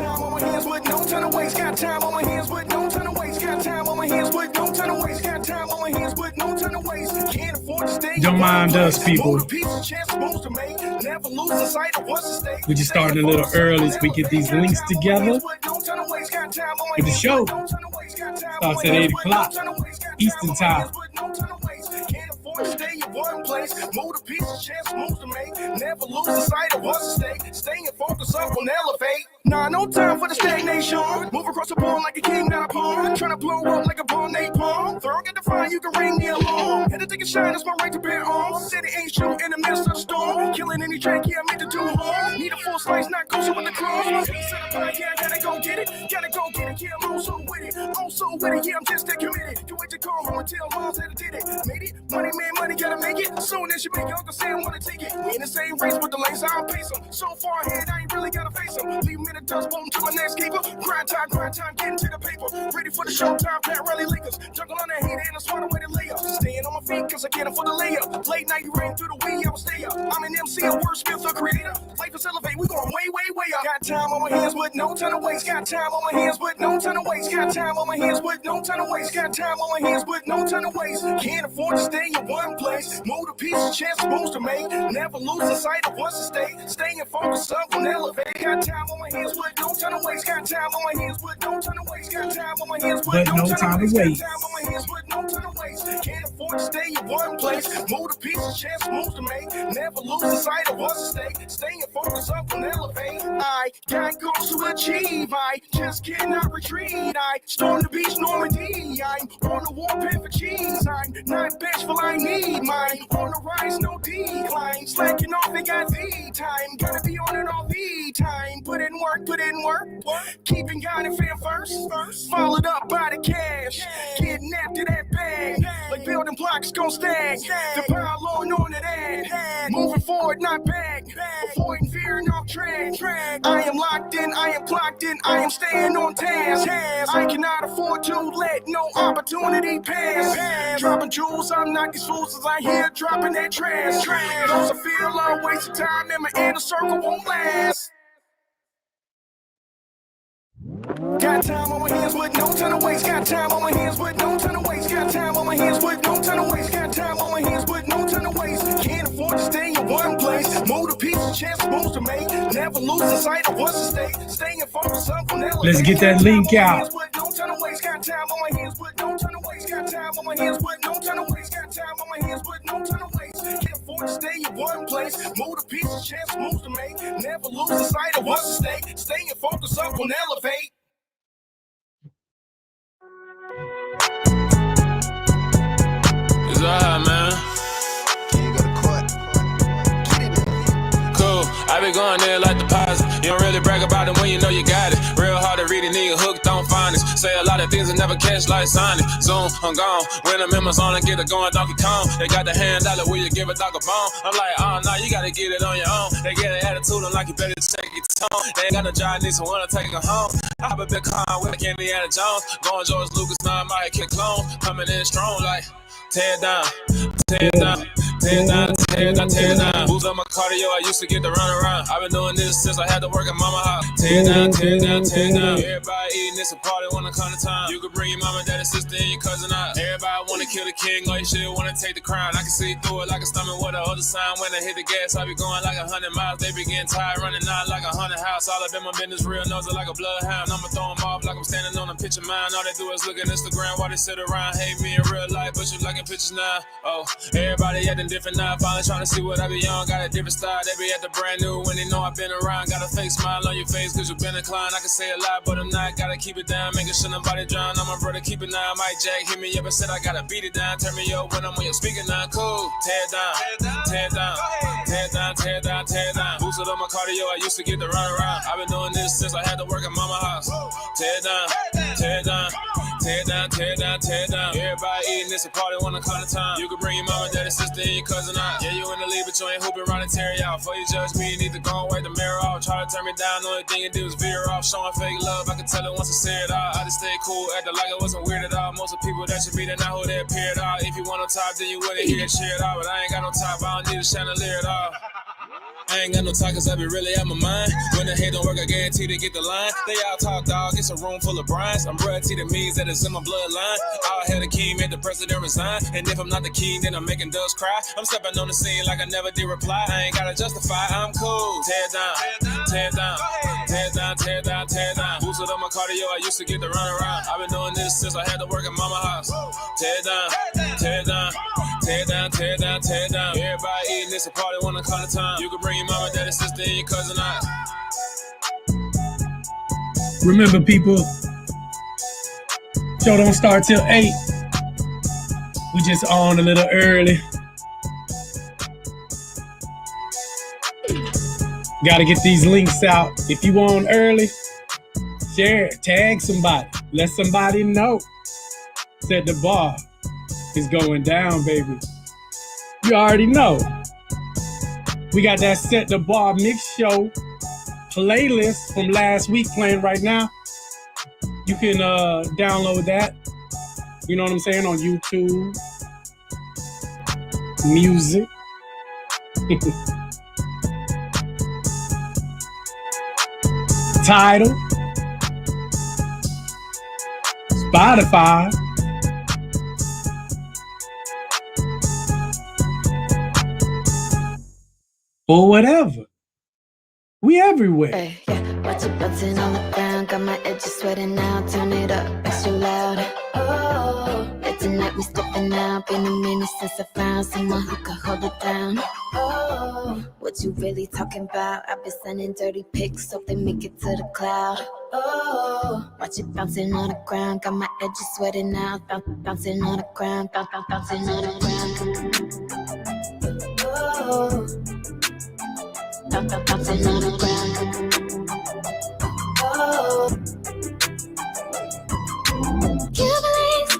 time on my hands with no time to waste. Got time on my hands with no time to waste. Got time on my hands with no time to waste. Got time on my hands with no time to waste. Can't afford to stay. Don't mind us, people. We just started a little early so we get these links together. With the show starts at 8 o'clock Eastern time. Stay in one place, move the pieces, chance moves to make. Never lose the sight of what's at stake. Staying focused up on elevate. Nah, no time for the stagnation. Move across the board like a king, not a pawn. Trying to blow up like a ball napalm. Throw get the fire, you can ring me along. Had to take a shine, that's my right to bear on. Said it ain't true in the midst of the storm. Killing any track, yeah, I meant to do harm. Need a full slice, not kosher with the cross. My feet set apart, yeah, I gotta go get it. Gotta go get it, yeah, I'm also with it. Also with it, yeah, I'm just that committed. Do what you call home and tell moms that I did it. Made it, money, gotta make it. Soon as you make it, Uncle Sam wanna take it. We in the same race with the lanes, I'll pace them. So far ahead, I ain't really gotta face them. Leave them in the dust, boom to my next keeper. Grind time, getting to the paper. Ready for the showtime, Pat Rally Lakers. Jungle on the heat and a smarter way to lay up. Staying on my feet, cause I can't afford the layup. Late night, you rain through the weed, I will stay up. I'm an MC, a wordsmith, a creator. Life is elevate, we going way up. Got time on my hands with no time to waste. Got time on my hands with no time to waste. Got time on my hands with no time to waste. Got time on my hands with no time to waste. Can't afford to stay in one place. Move the pieces, chance moves to make. Never lose the sight of what's at stake. Staying focused up on elevate. Got time on my hands with no time to waste. Got time on my hands with no time to waste. Got time on my hands with no time to waste. Got time on my hands with no time to waste. Can't afford to stay in one place. Move the pieces, chance moves to make. Never lose the sight of what's at stake. Staying focused up on elevate. I got goals to achieve. I just cannot retreat. I storm the beach, Normandy. I'm on the warpath for cheese. I'm not bashful, I need mine. On the rise, no decline. Slacking off, ain't got the time. Gotta be on it all the time. Put in work. Keeping God and fam first. Followed up by the cash. Getting after that bag. Like building blocks gon' stack. The pile on to that. Moving forward, not back. Avoiding veering off track. I am locked in, I am clocked in, I am staying on task. I cannot afford to let no opportunity pass. Dropping jewels, I'm knocking fools as I hear dropping that trash. Those I feel a waste of time and my inner circle won't last. Got time on my hands with no time to waste. Got time on my hands with no time to waste. Got time on my hands with no time to waste. Got time on my hands with no time to waste. Can't afford to stay in one place. Move the pieces, chance moves to make. Never lose the sight of what's at stake. Staying focused up on elevate. Let's get that link out. Got time on my hands with no time to waste. Got time on my hands with no time to waste. Got time on my hands with no time to waste. Can't afford to stay in one place. Move the pieces, chance moves to make. Never lose the sight of what's at stake. Staying focused up on elevate. It's alright, man. Cool, I be going there like deposit. You don't really brag about it when you know you got it. Real hard to read a nigga hooked on phonics. Say a lot of things that never catch like Sonic. Zoom, I'm gone. When I'm in my zone, I get it going Donkey Kong. They got the hand dollar, will you give a dog a bone? I'm like, oh no, you gotta get it on your own. They get an attitude, I'm like, you better check your tone. They ain't got no job, need someone to take her home. I have a big car with Indiana Jones. Going George Lucas, now I might kick clone. Coming in strong like tear down. Boost up my cardio, I used to get to run around. I've been doing this since I had to work at mama house. Tear down. Everybody eating this a party when it come to time. You could bring your mama, daddy, sister, and your cousin out. Everybody wanna kill the king, or you shit wanna take the crown. I can see through it like a stomach with the other sign. When I hit the gas, I be going like 100 miles. They be getting tired, running out like 100 house. All up in my business, real nose like a bloodhound. I'ma throw them off like I'm standing on a picture mine. All they do is look at Instagram while they sit around. Hate me in real life, but you liking pictures now. Oh, everybody acting different now. Finally trying to see what I be on. Got a different style. They be at the brand new when they know I've been around. Got a fake smile on your face cause you been inclined. I can say a lot, but I'm not. Gotta keep it down, making sure nobody drown. I'm my brother, keep it down. Mike Jack hit me up and said I gotta beat it down. Turn me up when I'm on your speaker now. Cool. Tear down. Boosted up my cardio, I used to get to run around. I've been doing this since I had to work at mama house. Tear down. Everybody eating this a party when I come to time. You can bring your mama, daddy, sister, and your cousin out. Yeah, you in the lead, but you ain't hooping around and tear you out. Before you judge me, you need to go and wipe the mirror off. Try to turn me down, the only thing you do is veer off. Showing fake love, I can tell it once I say it out. I just stay cool, acting like it wasn't weird at all. Most of the people that you meet are not who they appear at all. If you want on top, then you wouldn't hear it cheered out. But I ain't got no top, I don't need a chandelier at all. I ain't got no time cause I be really out my mind. When the hate don't work, I guarantee to get the line. They all talk, dog, it's a room full of Bryans. I'm royalty, that means that it's in my bloodline. I'll have the king, make the president resign. And if I'm not the king, then I'm making doves cry. I'm stepping on the scene like I never did reply. I ain't gotta justify, I'm cool. Tear down, tear down, tear down, tear down, tear down. Boosted up my cardio, I used to get to run around. I've been doing this since I had to work at mama house. Tear down, tear down, tear down, tear down, tear down. Everybody eating this a party one o'clock time. You can bring your mama, daddy, sister, and your cousin out. Remember, people, show don't start till 8. We just on a little early. Gotta get these links out. If you on early, share it, tag somebody, let somebody know. Set the bar is going down, baby. You already know. We got that Set the Bar Mixshow playlist from last week playing right now. You can download that. You know what I'm saying? On YouTube. Music. Tidal. Spotify. Or whatever. We everywhere. Hey, yeah, watch it bouncing on the ground. Got my edges sweating now. Turn it up extra loud. Oh, yeah, tonight we stepping out. Been a minute since I found someone who could hold it down. Oh, what you really talking about? I've been sending dirty pics, hope they make it to the cloud. Oh, watch it bouncing on the ground. Got my edges sweating now. Bouncing on the ground. Bouncing on the ground. Oh. Bouncing on the ground. Oh. Can't believe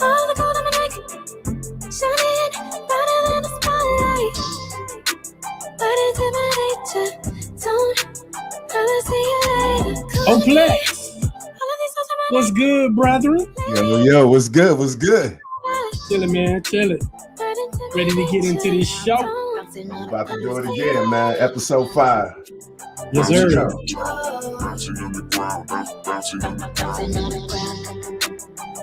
all the gold on my neck, shining brighter than the spotlight. But it's in my nature. Don't ever see you later. Oplex. What's good, brethren? Yo, what's good? What's good? Chillin', man, chillin'. Ready to get into this show. About to do it again, man. Episode 5. Yes, sir. Bouncing on the ground, bouncing on the ground.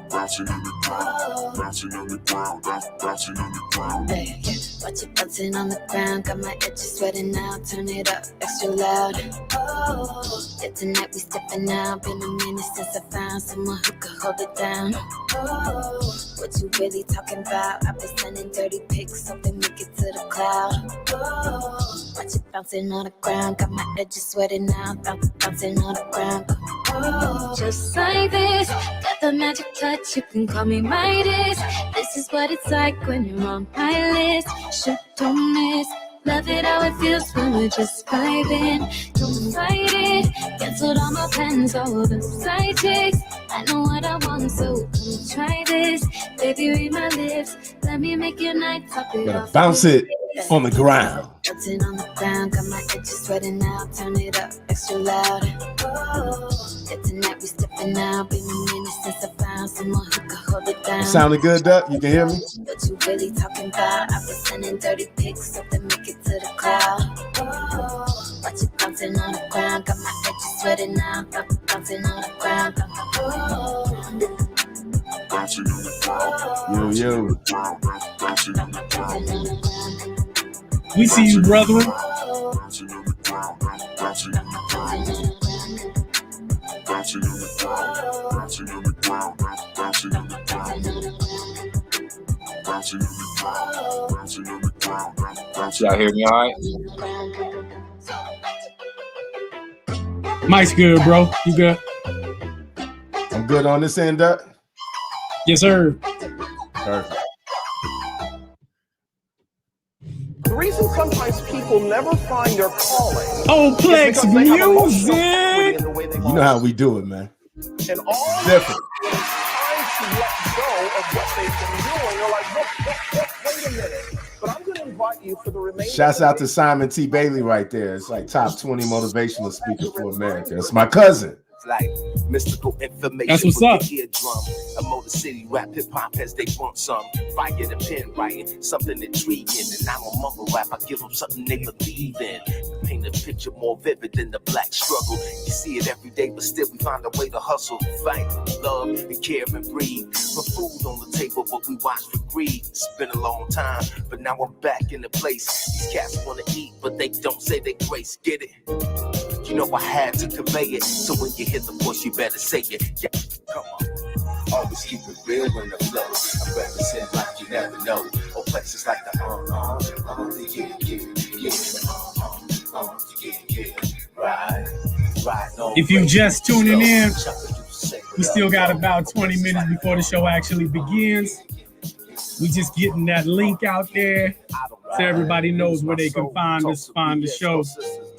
Bouncing on the ground, bouncing on the ground, bouncing on the ground. Hey, yeah, watch it bouncing on the ground. Got my edges sweating now. Turn it up extra loud. Oh, yeah, tonight we stepping out. Been a minute since I found someone who could hold it down. Oh, what you really talking about? I've been sending dirty pics, hope they make it to the cloud. Oh, watch it bouncing on the ground. Got my edges sweating now. Bouncing on the ground. Oh, just like this, got the magic touch. You can call me Midas. This is what it's like when you're on my list. Shoot, don't miss. Love it how it feels when we're just vibing. Don't fight it. Canceled all my plans, all the side chicks. I know what I want, so come try this. Baby, read my lips. Let me make your night top it Gotta off. bounce it on the ground. Bouncing on the ground, got my edges sweating now. Turn it up extra loud. Oh, yeah, tonight we stepping out. Been a minute since I found someone who could hold it down. It sounded good, Duck? You can hear me? What you really talking about? I've been sending dirty pics, hope they make it to the cloud. Oh, watch it bouncing on the ground, got my edges sweating now. Bouncing on the ground. Oh, Bouncing on the ground, Yo. bouncing on the ground. We see you, brethren. Bouncing on the ground, bouncing on the ground. Bouncing on the ground, bouncing on the ground, bouncing on the ground. Bouncing on the ground, bouncing on the ground, bouncing. Y'all hear me all right? Mike's good, bro. You good? I'm good on this end, Duck? Yes, sir. Perfect. The reason sometimes people never find their calling Oplex is because they have emotional equity music. in the way they You know how we do it, man. and all Different. it's time to let go of what they've been doing. You're like, wait a minute. But I'm going to invite you for the remainder. Shouts out to Simon T. Bailey right there. It's like top 20 motivational speaker for America. It's my cousin. It's like Mystical information. That's what's up. Eardrum. A Motor City rap hip hop as they want some. Fire the pen writing, something intriguing. And I don't mumble rap, I give them something they believe in. Paint a picture more vivid than the black struggle. You see it every day, but still we find a way to hustle, fight, love, and care and breathe. Put food on the table, but we watch for greed. It's been a long time, but now I'm back in the place. These cats wanna eat, but they don't say they grace. Get it? You know I had to convey it. So when you hear the voice, you better say it. Yeah, come on. Always keep it real when the flow. I represent like you never know. Oplex is like the Right. If you just tuning in, we still got about 20 minutes before the show actually begins. We just getting that link out there so everybody knows where they can find us, find the show.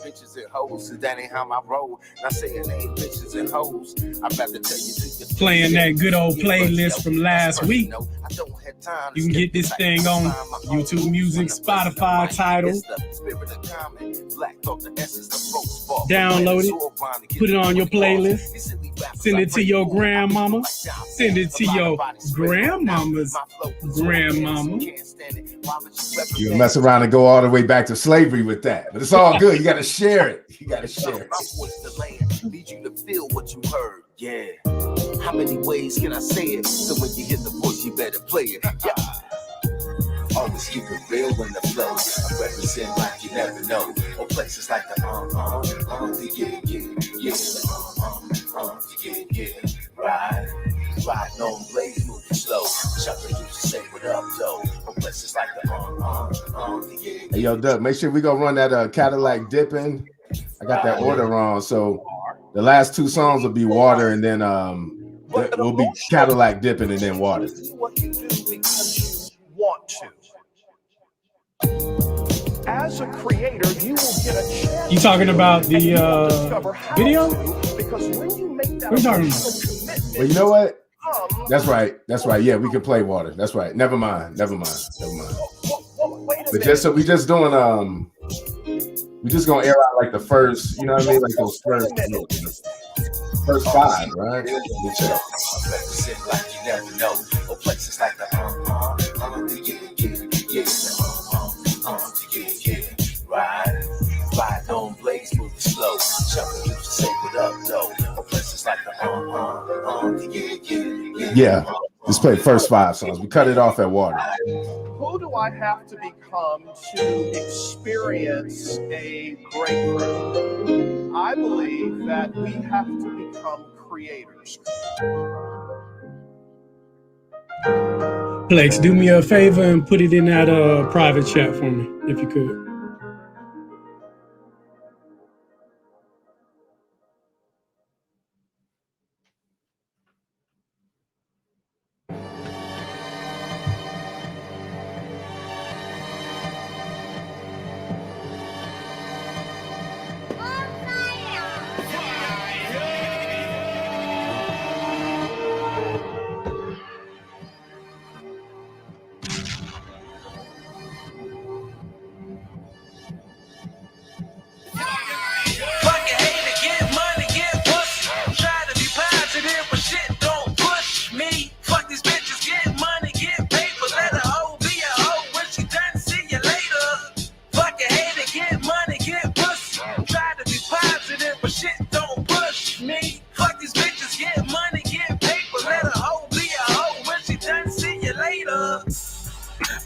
Bitches and hoes, that ain't how I roll. Not saying they ain't bitches and hoes. I'd rather tell you playing that good old playlist from last week. You can get this thing on YouTube Music, Spotify, Tidal. Download it, put it on your playlist, send it to your grandmama, send it to your grandmama's grandmama. You mess around and go all the way back to slavery with that, but it's all good. You got to share it. You got to share it. Need you to feel what you heard. Yeah. How many ways can I say it? So when you hear the voice, you better play it. Yeah. Always keep it real when the flow. I represent like you never know. Or places like the Ride on blaze, moving slow. Chucker used to say what up, though. Or places like the Hey, yo, Doug, make sure we go run that Cadillac Dipping. I got that order wrong, so the last two songs will be Water, and then will be Cadillac Dipping, and then Water. What you do because you want to. As a creator, you will get a chance. You talking about the video? Because when you make that What are you talking about? Well, you know what? That's right. That's right. Yeah, we can play Water. That's right. Never mind. But we just doing we just gonna air out like the first, you know what I mean, like those first five, right? Like you never know. Or places like the Ride on blaze, moving slow. Chucker used to say what up, though. Or places like the Yeah, let's play first five songs. We cut it off at Water. Who do I have to become to experience a breakthrough? I believe that we have to become creators. Plex, do me a favor and put it in that private chat for me, if you could.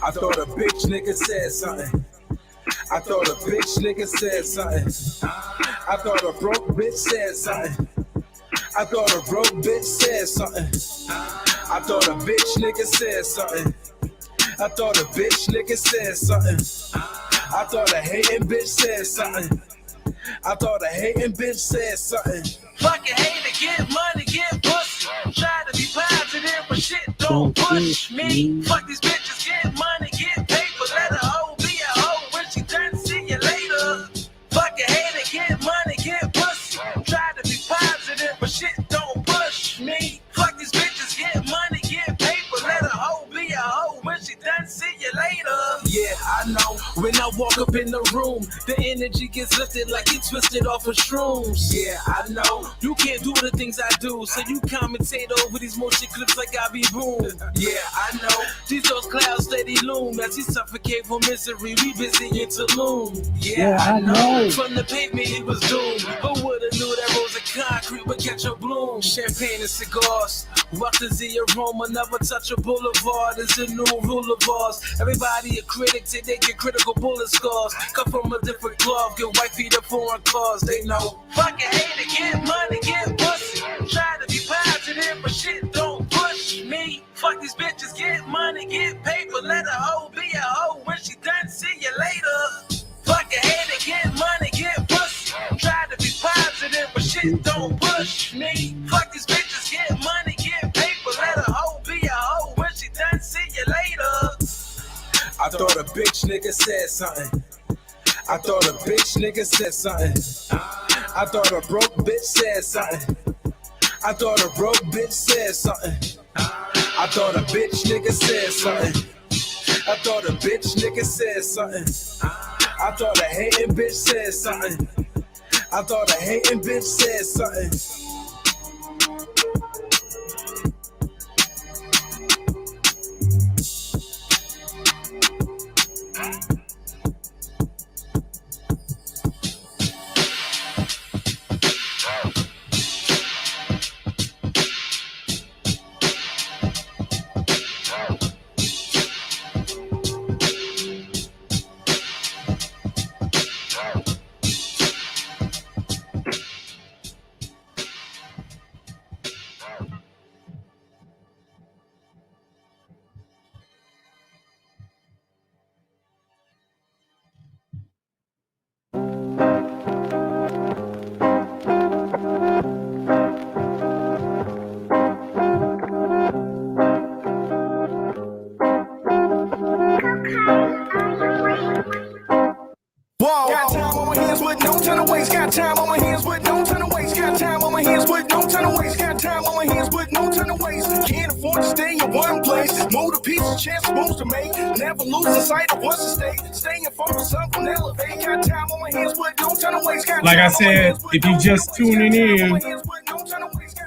I thought a bitch nigga said something. I thought a bitch nigga said something. I thought a broke bitch said something. I thought a broke bitch said something. I thought a bitch nigga said something. I thought a bitch nigga said something. I thought a hating bitch said something. I thought a hating bitch said something. Fucking hate to get money, get pussy. Try to be positive, but shit don't push me. Fuck these bitches, get money, get paper. Let a hoe be a hoe when she done, see you later. Fucking hate to get money, get pussy. Try to be positive, but shit don't push me. Fuck these bitches, get money, get paper. Let a hoe be a hoe when she done, see you later. Yeah, I know. When I walk up in the room, the energy gets lifted like it twisted off of shrooms. Yeah, I know, you can't do the things I do, so you commentate over these motion clips like I be boom. Yeah, I know, those clouds steady loom as he suffocate from misery, we busy interlude. Yeah, I know, from the pavement he was doomed, who would've knew that rose of concrete would catch a bloom? Champagne and cigars, what is the aroma, never touch a boulevard, is a new rule of ours. Everybody a critic, till they get critical bullet scars. Come from a different cloth, get white feet up foreign cars, they know. Fucking hate it, get money, get pussy. Try to be positive, but shit don't push me. Fuck these bitches, get money, get paper. Let a hoe be a hoe when she done, see you later. Fucking hate it, get money, get pussy. Try to be positive, but shit don't push me. Fuck these bitches, get money, get paper. Let a hoe be a hoe when she done, see you later. I thought a bitch nigga said something. I thought a bitch nigga said something. I thought a broke bitch said something. I thought a broke bitch said something. I thought a bitch nigga said something. I thought a bitch nigga said something. I thought a hating bitch said something. I thought a hating bitch said something. Chance moves to make, never losing sight of what's at stake. Staying focused up on elevate. Got time on my hands, but don't turn away. Like I said, if you just tuning in,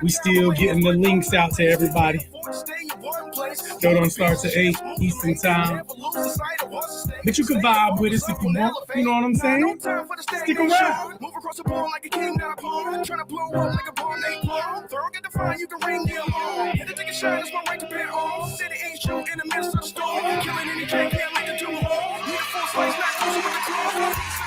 we still getting the links out to everybody. Show don't start to 8 Eastern time. But you can vibe with us if you want. You know what I'm saying? Stick around. Move across the board like a king, not a pawn. Trying to blow up like a bar named. Throw get the fire, you can ring the alarm. Hit it, take a shot, it's my right to bet on. City ain't show in the midst of the storm. Killing any train, can't make it too hard. Need a full slice, not closer with the claw.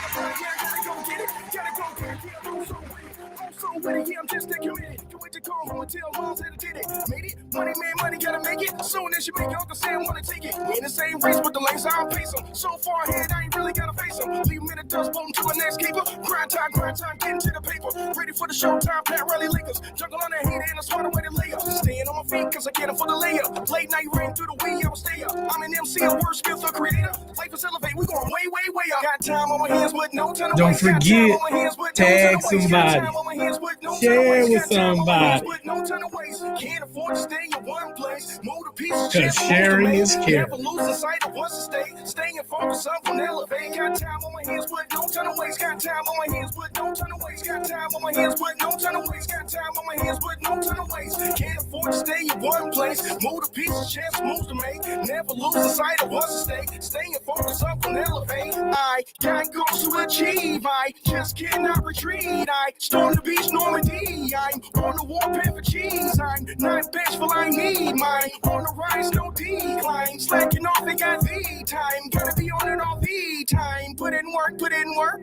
Gotta go get it, gotta go get it. I'm so with it, yeah, I'm just that committed. Can't wait to call home and tell moms that I did it. Made it, money, man, money, gotta make it. Soon as you make it, Uncle Sam wanna take it. We in the same race, but the lanes I'll pace them. So far ahead, I ain't really gotta face them. Leave them in the dust, bolt to a next keeper. Grind time, getting to the paper. Ready for the showtime, Pat Rally Lakers. Jungle on the heat and a smarter way to lay up. Staying on my feet, cause I can't afford the layup. Late night rain through the weed, I will stay up. I'm an MC, a word skill for creator. Life is elevate, we going way, way, way up. Got time on my hands, but no time. Don't forget, tag somebody. Share with somebody. Can't afford to stay in one place. Cause sharing is caring. Never losing sight of what's at stake. Staying focused up on elevate. Got time on my hands, but no time to waste. Got time on my hands, but no time to waste. Got time on my hands, but no time to waste. Got time on my hands, but no time to waste. Can't afford to stay in one place. Move the pieces, chance moves to make. Never losing sight of what's at stake. Staying focused up on elevate. I got goals to achieve. I just cannot retreat. I storm the beach, Normandy. I'm on the warpath for cheese. I'm not bashful, I need mine. On the rise, no decline. Slacking off, they got the time. Gotta be on it all the time. Put in work, put in work.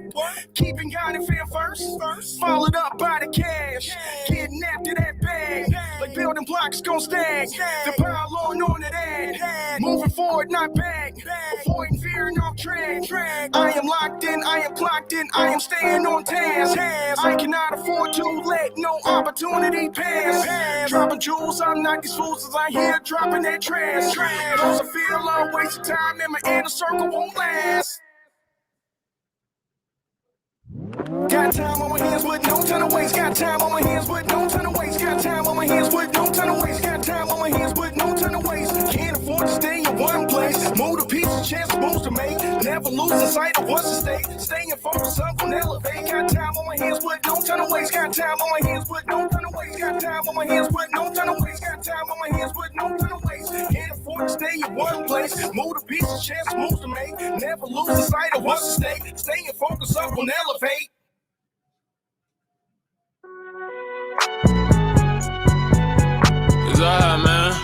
Keeping God and fan first. Followed up by the cash. Kidnapped to that bag. Like building blocks gon' stack. The pile on to that. Moving forward, not back. Avoiding fear and off track. I am locked in, I am clocked in, I am staying on task. I cannot afford to let no opportunity pass. Dropping jewels, I'm not these fools as I hear dropping that trash. Cause I feel I'm wasting time and my inner circle won't last. Got time on my hands, but no time to waste. Got time on my hands, but no time to waste. Got time on my hands, but no time to waste. Got time on my hands, but no time to waste. Can't afford to stay in one place. Move the a piece of chance moves to make. Never lose the sight of what's at stake. Staying focused, I'm gonna elevate. Got time on my hands, but don't turn away. Got time on my hands, but don't turn away. Got time on my hands, but don't turn away. Got time on my hands, but don't turn away. Can't afford to stay in one place. Move a piece of chance moves to make. Never lose the sight of what's at stake. Staying focused, I'm gonna elevate. It's alright, man.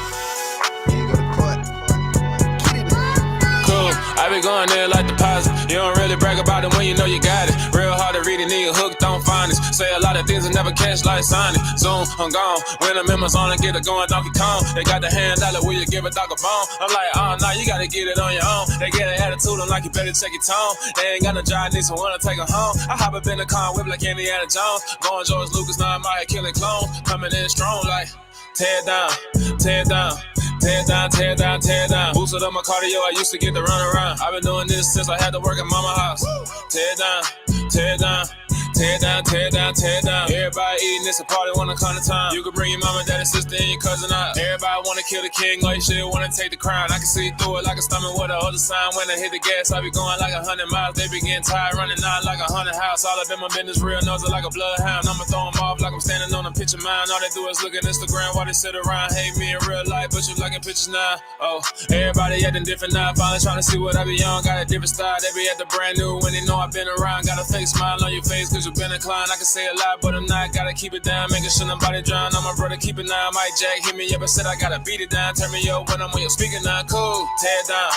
Cool, I be going there like deposit. You don't really brag about it when you know you got it. Real hard to read it, nigga hooked on finance. Say a lot of things and never catch like signing. Zoom, I'm gone. When I'm in my zone and get it going Donkey Kong. They got the hand dollar, will you give a dog a bone? I'm like, oh, nah, you gotta get it on your own. They get an attitude, I'm like, you better check your tone. They ain't got no job, need someone to take them home. I hop up in the car, whip like Indiana Jones. Going George Lucas, now I'm out here killing clones. Coming in strong like, tear down, tear down. Tear down, tear down, tear down. Boosted up my cardio, I used to get to run around. I've been doing this since I had to work at mama house. Tear down, tear down. Tear down, tear down, tear down. Everybody eating, it's a party when it come to time. You can bring your mama, daddy, sister, and your cousin out. Everybody wanna kill the king, or you shit wanna take the crown. I can see through it like a stomach with a other sign. When I hit the gas, I be going like 100 miles. They be getting tired, running out like 100 house. All up in my business, real nose like a bloodhound. I'ma throw them off like I'm standing on a picture mine. All they do is look at Instagram while they sit around. Hate me in real life, but you liking pictures now. Oh, everybody acting different now. Finally trying to see what I be on. Got a different style, they be at the brand new when they know I've been around. Got a fake smile on your face, cause you been inclined. I can say a lot, but I'm not. Gotta keep it down, making sure nobody drown. I'm my brother, keep it down. Mike Jack hit me up and said I gotta beat it down. Turn me up when I'm on your speaker now. Cool. Tear down,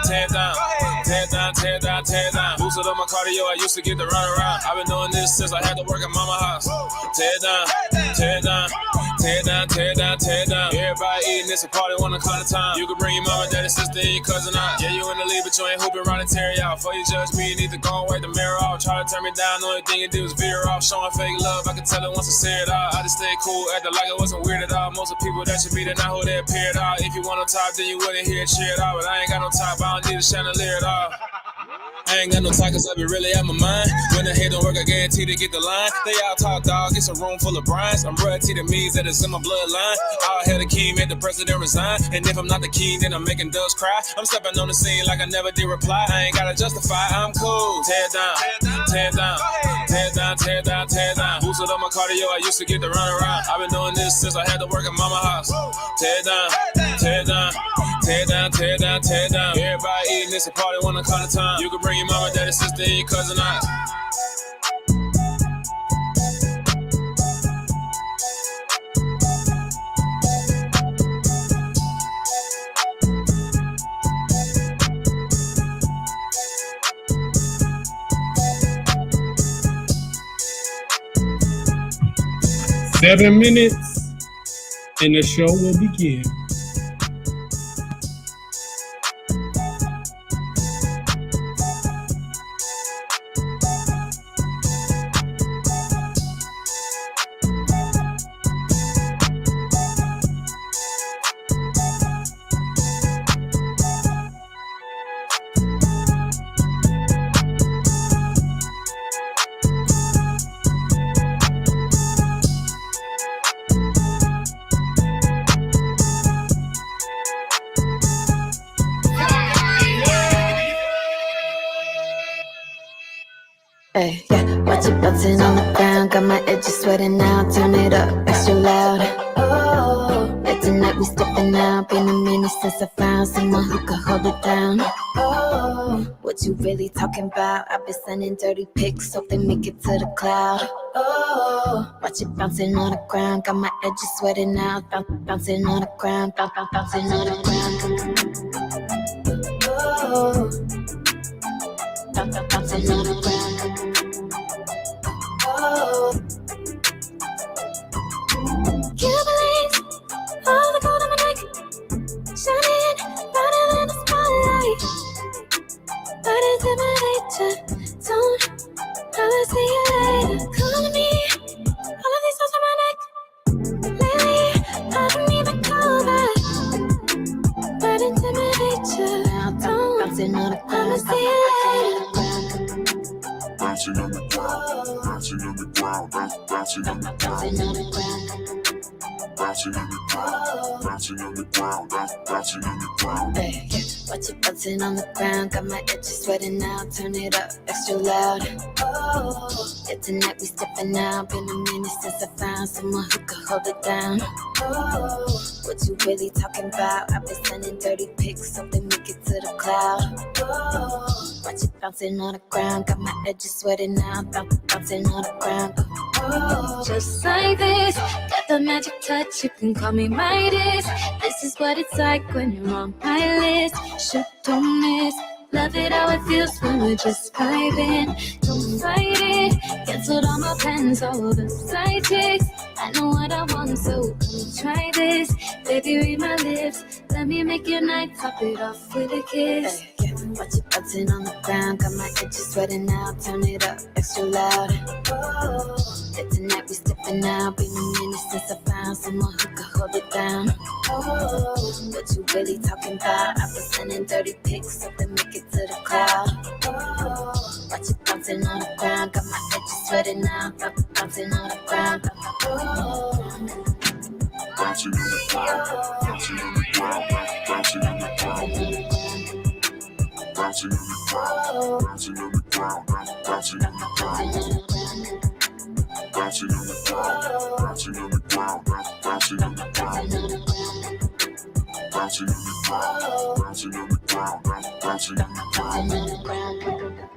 tear down, tear down, tear down, tear down. Boosted up my cardio, I used to get to run around. I've been doing this since I had to work at mama house. Tear down, tear down, tear down, tear down, tear down. Everybody eating, it's a party when it come to time. You can bring your mama, daddy, sister, and your cousin out. Yeah, you in the league, but you ain't hooping around and tear you out. Before you judge me, you need to go and wipe the mirror off. Try to turn me down, the only thing you do is veer off. Showing fake love, I can tell it once I say it all. I just stay cool, acting like it wasn't weird at all. Most of the people that you meet are not who they appear at all. If you want on top, then you wouldn't hear it cheer at all. But I ain't got no top, I don't need a chandelier at all. I ain't got no talk, cause I be really out my mind. When the head don't work, I guarantee to get the line. They all talk, dog, it's a room full of brines. I'm royalty that means that it's in my bloodline. All hail the king, made the president resign. And if I'm not the king, then I'm making doves cry. I'm stepping on the scene like I never did reply. I ain't gotta justify, I'm cool. Tear down, tear down, tear down, tear down, tear down. Boosted up my cardio, I used to get to run around. I've been doing this since I had to work at mama house. Tear down, tear down, tear down, tear down, tear down. Everybody eating, it's a party when it come to time. You can bring your mama, daddy, sister, and your cousin out. Seven minutes, and the show will begin. Hey, yeah, watch it bouncing on the ground. Got my edges sweating now. Turn it up extra loud. Oh, yeah, tonight we stepping out. Been a minute since I found someone who could hold it down. Oh, what you really talking about? I've been sending dirty pics, hope they make it to the cloud. Oh, watch it bouncing on the ground. Got my edges sweating now. Bouncing on the ground. Bouncing on the ground. Oh, bouncing on the ground. Oh, can't believe all the gold on my neck, shining brighter than the spotlight. But it's in my nature, don't ever see you later. Calling me, all of these songs on my neck. Lately, I don't even call back. But it's in my nature, don't ever see you later. Bouncing on the ground, bouncing on the ground, bouncing on the ground, bouncing on the ground, bouncing on the ground. Bouncing on the ground, bouncing on the ground. Hey, watch it bouncing on the ground. Got my edges sweating now. Turn it up extra loud. Oh, yeah, tonight we stepping out. Been a minute since I found someone who could hold it down. Oh, what you really talking about? I've been sending dirty pics, hope they make it to the cloud. Oh, watch it bouncing on the ground. Got my edges sweating now. Bouncing on the ground. Oh, just like this, got the magic touch. You can call me Midas. This is what it's like when you're on my list. Shoot, don't miss. Love it how it feels when we're just vibing. Don't fight it. Canceled all my plans, all the side chicks. I know what I want, so come try this. Baby, read my lips. Let me make your night, top it off with a kiss. Hey, watch it bouncing on the ground. Got my edges sweating now. Turn it up extra loud. Oh, yeah, tonight we stepping out. Been a minute since I found someone who could hold it down. Oh, what you really talking about? I've been sending dirty pics, hope they make it to the cloud. Oh, watch it bouncing on the ground. Got my edges sweating now. Bouncing on the ground. Bouncing on the ground, bouncing on the ground, bouncing on the ground. Bouncing on the ground, bouncing on the ground, bouncing on the ground. Bouncing on the ground, bouncing on the ground, bouncing on the ground. Bouncing on the ground, bouncing on the ground, bouncing on the ground.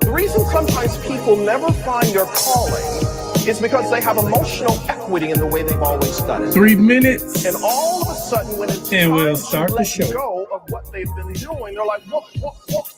'Reason sometimes people never find their calling is because they have emotional equity in the way they've always done it. 3 minutes. And all of a sudden, when it's And we'll time start to the let show. go of what they've been doing, they're like, whoa,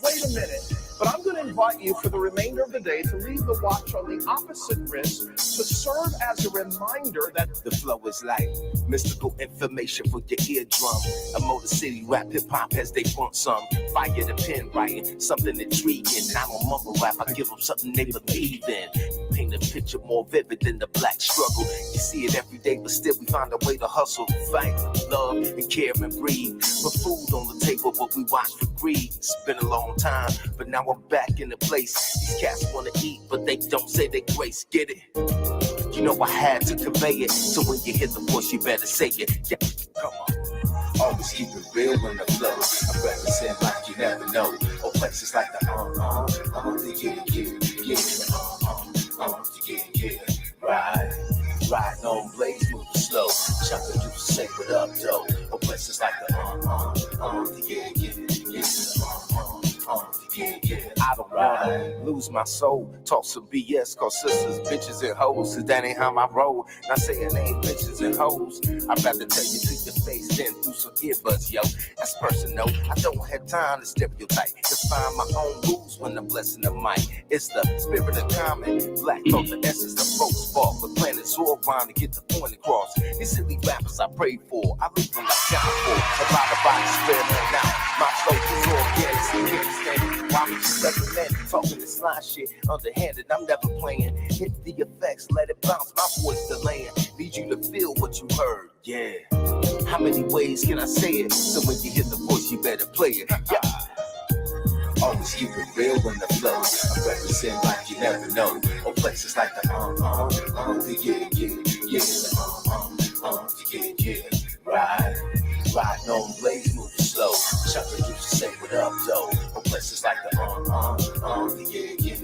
wait a minute. But I'm going to invite you for the remainder of the day to leave the watch on the opposite wrist to serve as a reminder that the flow is like mystical information for your eardrum. A Motor City rap hip-hop as they want some. Fire the pen writing, something intriguing. I don't mumble rap, I give them something they believe in. Paint a picture more vivid than the black struggle. You see it every day, but still we find a way to hustle, fight, love, and care and breathe. Put food on the table, but we watch for greed. It's been a long time, but now I'm back in the place. These cats wanna eat, but they don't say they grace. Get it? You know I had to convey it, so when you hear the voice, you better say it. Yeah, come on. Always keep it real in the flow. I represent like you never know. Oplex is like the yeah. Ride on blades, move slow. Chocolate juice, say what up, though. Oplex is like the yeah. I don't wanna lose my soul. Talk some BS, call sisters, bitches, and hoes. Cause that ain't how I roll. Not saying they ain't bitches and hoes. I'd rather tell you to your face than through some earbuds, yo. That's personal. I don't have time to stereotype. To find my own rules when I'm blessing the mic. It's the spirit of common. Black folk, the essence of folks' fault. But planet Zoran to get the point across. These silly rappers I pray for. I leave them like John Ford. A lot of bodies spread out. My flow is organic. Can't stand it. Why we just recommend talking this line shit underhanded? I'm never playing. Hit the effects, let it bounce. My voice delaying. Need you to feel what you heard. Yeah. How many ways can I say it? So when you hear the voice, you better play it. Yeah. Always keep it real in the flow. I represent like you never know. Oplex is like the yeah. Ride on blades, move slow. Chocolate juice, say what up, though. Oplex is like the yeah.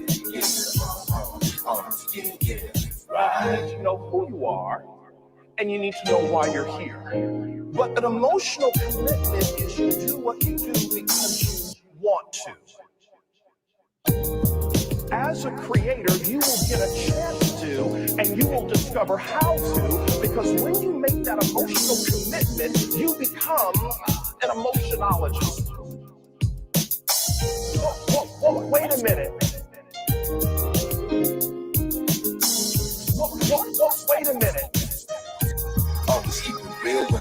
you need to know who you are, and you need to know why you're here. But an emotional commitment is you do what you do because you want to. As a creator, you will get a chance to, and you will discover how to, because when you make that emotional commitment, you become an emotionologist. Wait a minute. Wait a minute. Always keep it real.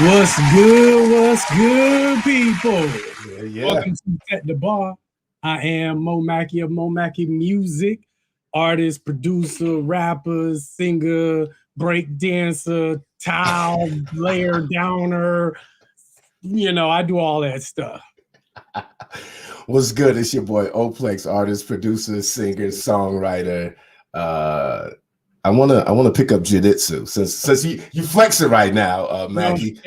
What's good? What's good, people? Yeah. Welcome to Set the Bar. I am MoMakki of MOMAKKIMUSIC, artist, producer, rapper, singer, break dancer, towel layer downer. You know, I do all that stuff. What's good? It's your boy Oplex, artist, producer, singer, songwriter. I wanna pick up jiu-jitsu since you flexing right now, Maggie.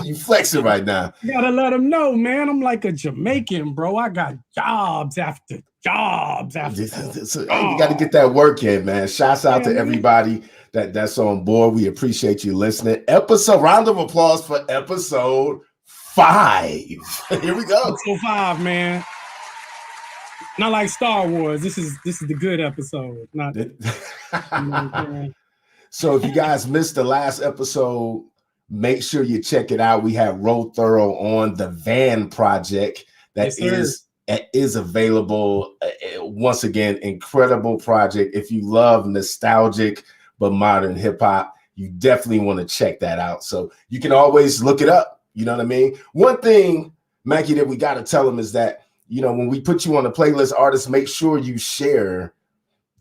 You flexing right now. You gotta let them know, man. I'm like a Jamaican, bro. I got jobs after jobs after. So, hey, you got to get that work in, man. Shouts out to everybody that's on board. We appreciate you listening. Round of applause for episode 5. Here we go. Episode 5, man. Not like Star Wars. This is the good episode. Not. So if you guys missed the last episode, make sure you check it out. We have Roll Thorough on the Van project that is available. Once again, incredible project. If you love nostalgic but modern hip hop, you definitely want to check that out. So you can always look it up. You know what I mean? One thing, Mackie, that we got to tell them is that, you know, when we put you on the playlist, artists, make sure you share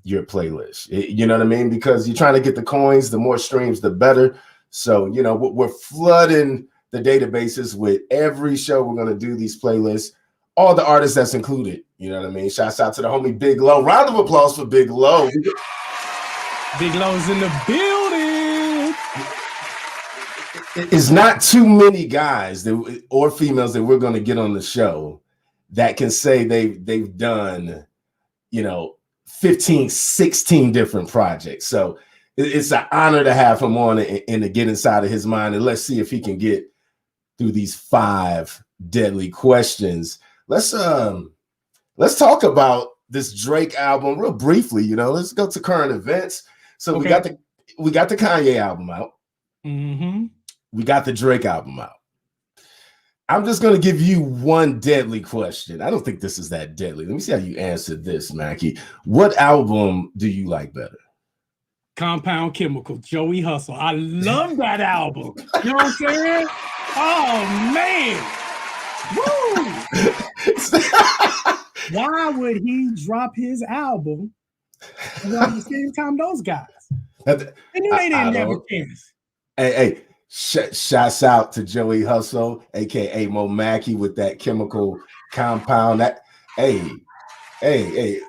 your playlist. You know what I mean? Because you're trying to get the coins, the more streams, the better. So, you know, we're flooding the databases with every show we're going to do these playlists, all the artists that's included. You know what I mean? Shouts out to the homie Big Low. Round of applause for Big Low. Big Low's in the building. It's not too many guys or females that we're going to get on the show that can say they've done, you know, 15, 16 different projects. So it's an honor to have him on and to get inside of his mind. And let's see if he can get through these 5 deadly questions. Let's talk about this Drake album real briefly. You know, let's go to current events. So we got the Kanye album out. Mm-hmm. We got the Drake album out. I'm just going to give you one deadly question. I don't think this is that deadly. Let me see how you answer this, Mackie. What album do you like better? Compound Chemical, Joey Hustle. I love that album. You know what I'm saying? Oh, man. Woo! Why would he drop his album at the same time those guys? They knew they didn't have a chance. Hey. Shouts out to Joey Hustle, aka MoMakki, with that Chemical Compound. That that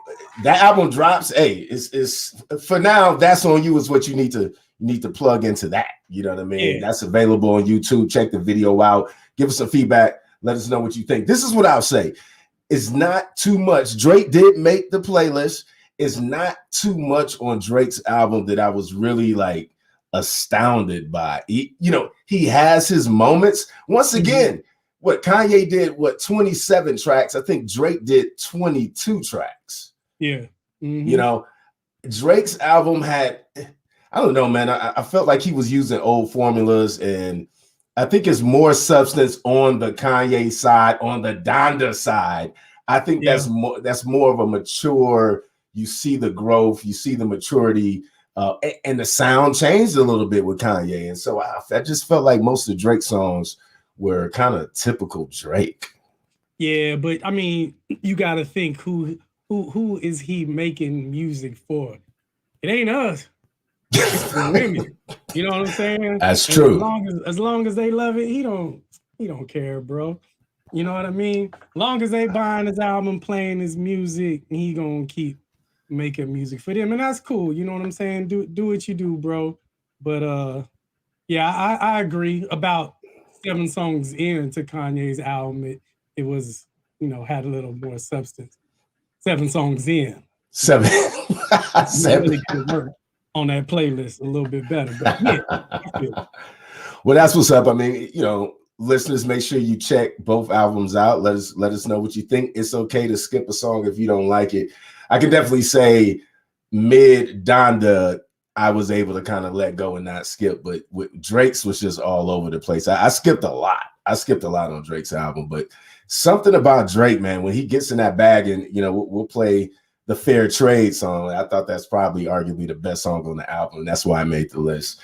album drops. It's for now. That's on you. Is what you need to plug into that. You know what I mean? Yeah. That's available on YouTube. Check the video out. Give us some feedback. Let us know what you think. This is what I'll say. It's not too much. Drake did make the playlist. It's not too much on Drake's album that I was really like astounded by. He has his moments. Once again, what Kanye did, 27 tracks. I think Drake did 22 tracks. Yeah. Mm-hmm. You know, Drake's album had, I don't know, man. I felt like he was using old formulas, and I think it's more substance on the Kanye side, on the Donda side. I think that's more of a mature. You see the growth, you see the maturity. And the sound changed a little bit with Kanye. And so I just felt like most of Drake's songs were kind of typical Drake. Yeah, but I mean, you got to think who is he making music for? It ain't us. It's the women. You know what I'm saying? That's true. As long as they love it, he don't care, bro. You know what I mean? As long as they buying his album, playing his music, he gonna keep making music for them, and that's cool. You know what I'm saying? Do what you do, bro. But I agree. About 7 songs into Kanye's album, it was, you know, had a little more substance. 7 songs in. 7. Really could work on that playlist a little bit better. But yeah. Well, that's what's up. I mean, you know, listeners, make sure you check both albums out. Let us know what you think. It's okay to skip a song if you don't like it. I can definitely say mid Donda, I was able to kind of let go and not skip, but with Drake's was just all over the place. I skipped a lot. I skipped a lot on Drake's album, but something about Drake, man, when he gets in that bag, and you know, we'll play the Fair Trade song. I thought that's probably arguably the best song on the album. That's why I made the list.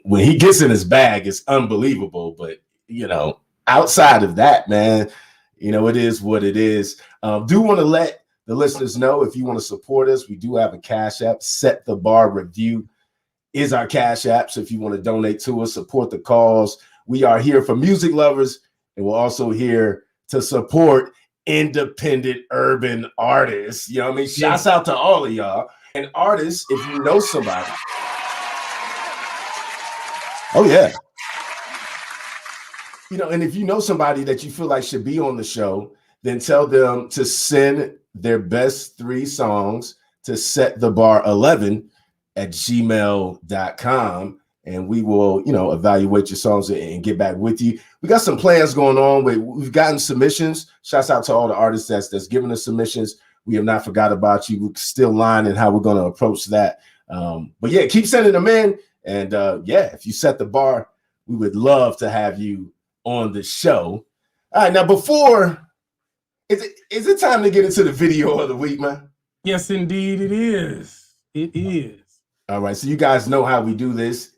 When he gets in his bag, it's unbelievable. But, you know, outside of that, man, you know, it is what it is. Do want to let the listeners know, if you want to support us, we do have a Cash App. Set the Bar Review is our Cash App. So if you want to donate to us, support the cause. We are here for music lovers, and we're also here to support independent urban artists. You know what I mean? Shouts out to all of y'all. And artists, if you know somebody. Oh, yeah. You know, and if you know somebody that you feel like should be on the show, then tell them to send their best 3 songs to setthebar11@gmail.com. And we will, you know, evaluate your songs and get back with you. We got some plans going on. We've gotten submissions. Shouts out to all the artists that's giving us submissions. We have not forgot about you. We're still lining how we're going to approach that. But yeah, keep sending them in. And yeah, if you set the bar, we would love to have you on the show. All right, now before, is it time to get into the video of the week, man? Yes, indeed it is. It is. All right, so you guys know how we do this.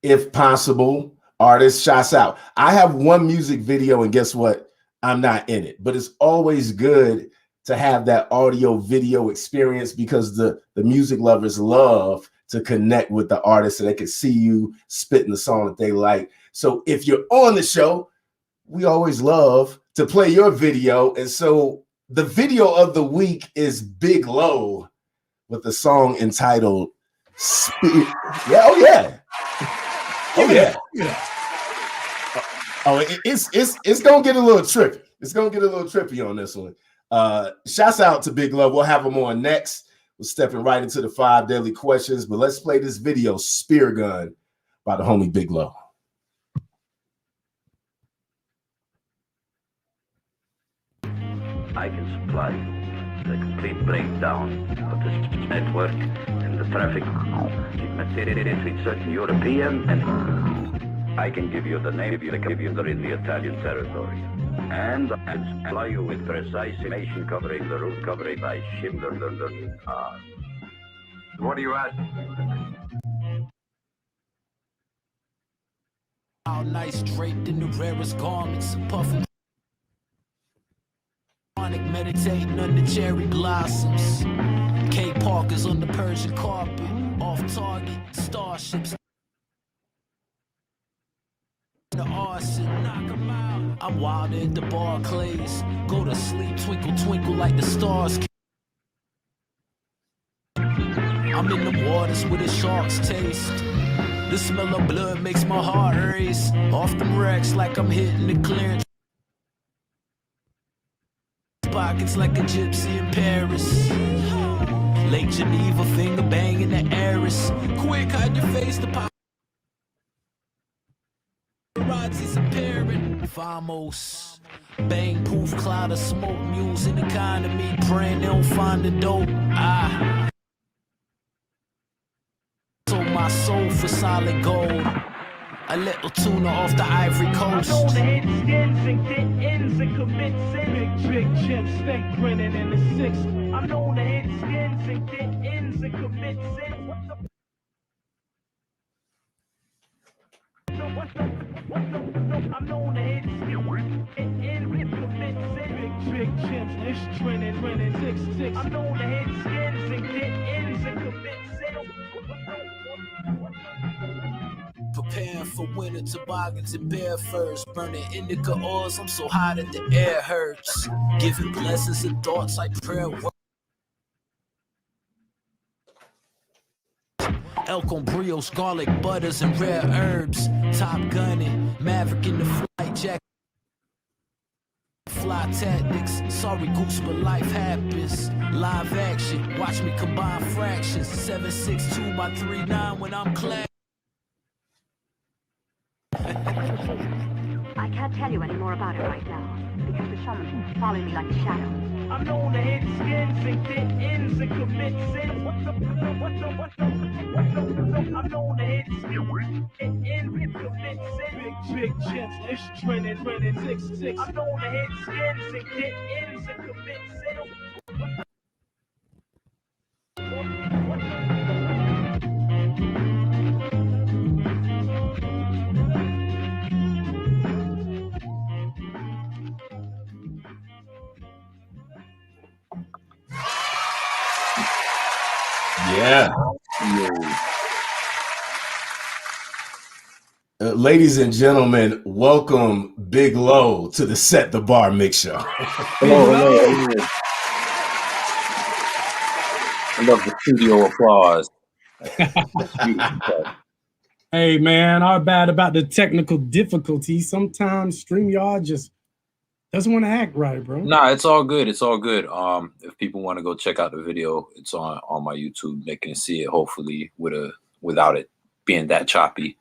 If possible, artists, shouts out. I have one music video, and guess what? I'm not in it. But it's always good to have that audio video experience, because the music lovers love to connect with the artist so they can see you spitting the song that they like. So if you're on the show, we always love to play your video. And so the video of the week is Big Low with the song entitled Yeah, oh yeah. Oh yeah. Oh, it's gonna get a little trippy. It's gonna get a little trippy on this one. Shouts out to Big Love. We'll have him on next. We're stepping right into the 5 daily questions, but let's play this video, Spear Gun, by the homie Big Love. I can supply the complete breakdown of this network and the traffic between certain European, and I can give you the name, I can give you the in the Italian territory, and supply you with precise information covering the route covered by Schindler. What do you ask? All nice draped in the rarest garments, puffing. Meditating under cherry blossoms. K Parkers on the Persian carpet. Off target, starships. The arson, knock 'em out. I'm wild at the Barclays. Go to sleep, twinkle, twinkle like the stars. I'm in the waters with a shark's taste. The smell of blood makes my heart race. Off them wrecks like I'm hitting the clearance. Pockets like a gypsy in Paris. Lake Geneva, finger banging the heiress. Quick, hide your face, the paparazzi is apparent. Vamos. Bang, poof, cloud of smoke, mules in the economy. Praying they don't find the dope. Sold my soul for solid gold. A little tuna off the Ivory Coast. I'm known to hit skins and get ends and commit sin. Big chimps, steak grinning in the 6. I'm known to hit skins and get ends and commit sin. I'm known to hit skins and ends and commit sin. Big chimps, it's trending 6. I'm known to hit skins and get ends and commit sin. Preparing for winter toboggans and bear furs. Burning indica oils, I'm so hot that the air hurts. Giving blessings and thoughts like prayer. Elk on brioche, garlic, butters, and rare herbs. Top gunning, Maverick in the flight jacket. Fly tactics, sorry goose, but life happens. Live action, watch me combine fractions. 7.62 by 3.9 when I'm clad. I can't tell you any more about it right now, because the shaman followed me like a shadow. I'm known to hit skins and get ends and commit sin. What's up? I'm known to hit skins and ends and commit sin. Big chimps, it's trending 6. I'm known to hit skins and get ends and commit sin. Yeah. Ladies and gentlemen, welcome Big Low to the Set the Bar Mixshow. Hello. I love the studio applause. Hey man, our bad about the technical difficulties. Sometimes StreamYard just doesn't want to act right, bro. Nah, it's all good. It's all good. If people want to go check out the video, it's on my YouTube. They can see it hopefully without it being that choppy.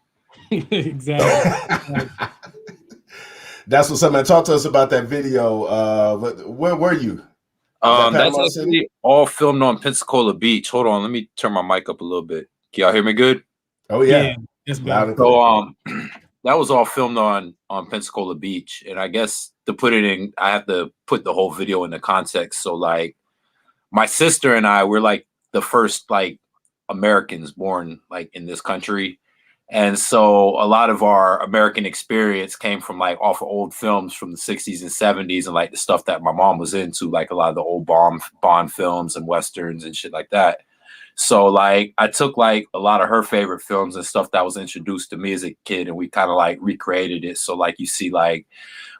Exactly. That's what's up, man. Talk to us about that video. Where were you? That's actually all filmed on Pensacola Beach. Hold on, let me turn my mic up a little bit. Can y'all hear me good? Oh yeah. So that was all filmed on Pensacola Beach, and I guess to put it in, I have to put the whole video into context. So like, my sister and I, we're like the first like Americans born like in this country, and so a lot of our American experience came from like off of old films from the 60s and 70s, and like the stuff that my mom was into, like a lot of the old Bond films and westerns and shit like that. So like I took like a lot of her favorite films and stuff that was introduced to me as a kid, and we kind of like recreated it. So like you see, like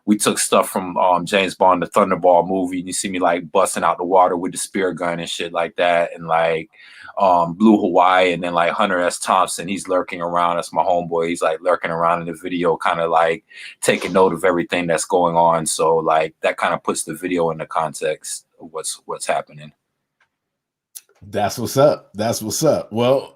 we took stuff from James Bond, the Thunderball movie, and you see me like busting out the water with the spear gun and shit like that, and like Blue Hawaii, and then like Hunter S. Thompson, he's lurking around. That's my homeboy. He's like lurking around in the video, kind of like taking note of everything that's going on. So like that kind of puts the video into context of what's happening. That's what's up. That's what's up. Well,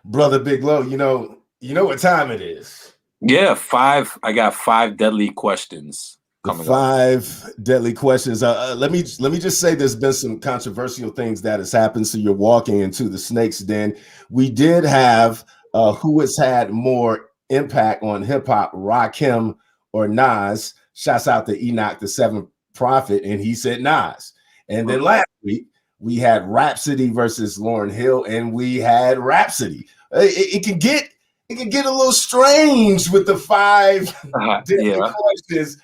brother Big Low, you know what time it is. Yeah, I got 5 deadly questions coming up. 5 deadly questions. Let me just say there's been some controversial things that has happened. So you're walking into the snake's den. We did have who has had more impact on hip hop, Rakim or Nas. Shouts out to Enoch, the Seventh Prophet, and he said Nas. And then last week we had Rhapsody versus Lauryn Hill, and we had Rhapsody. It can get a little strange with the 5 different questions.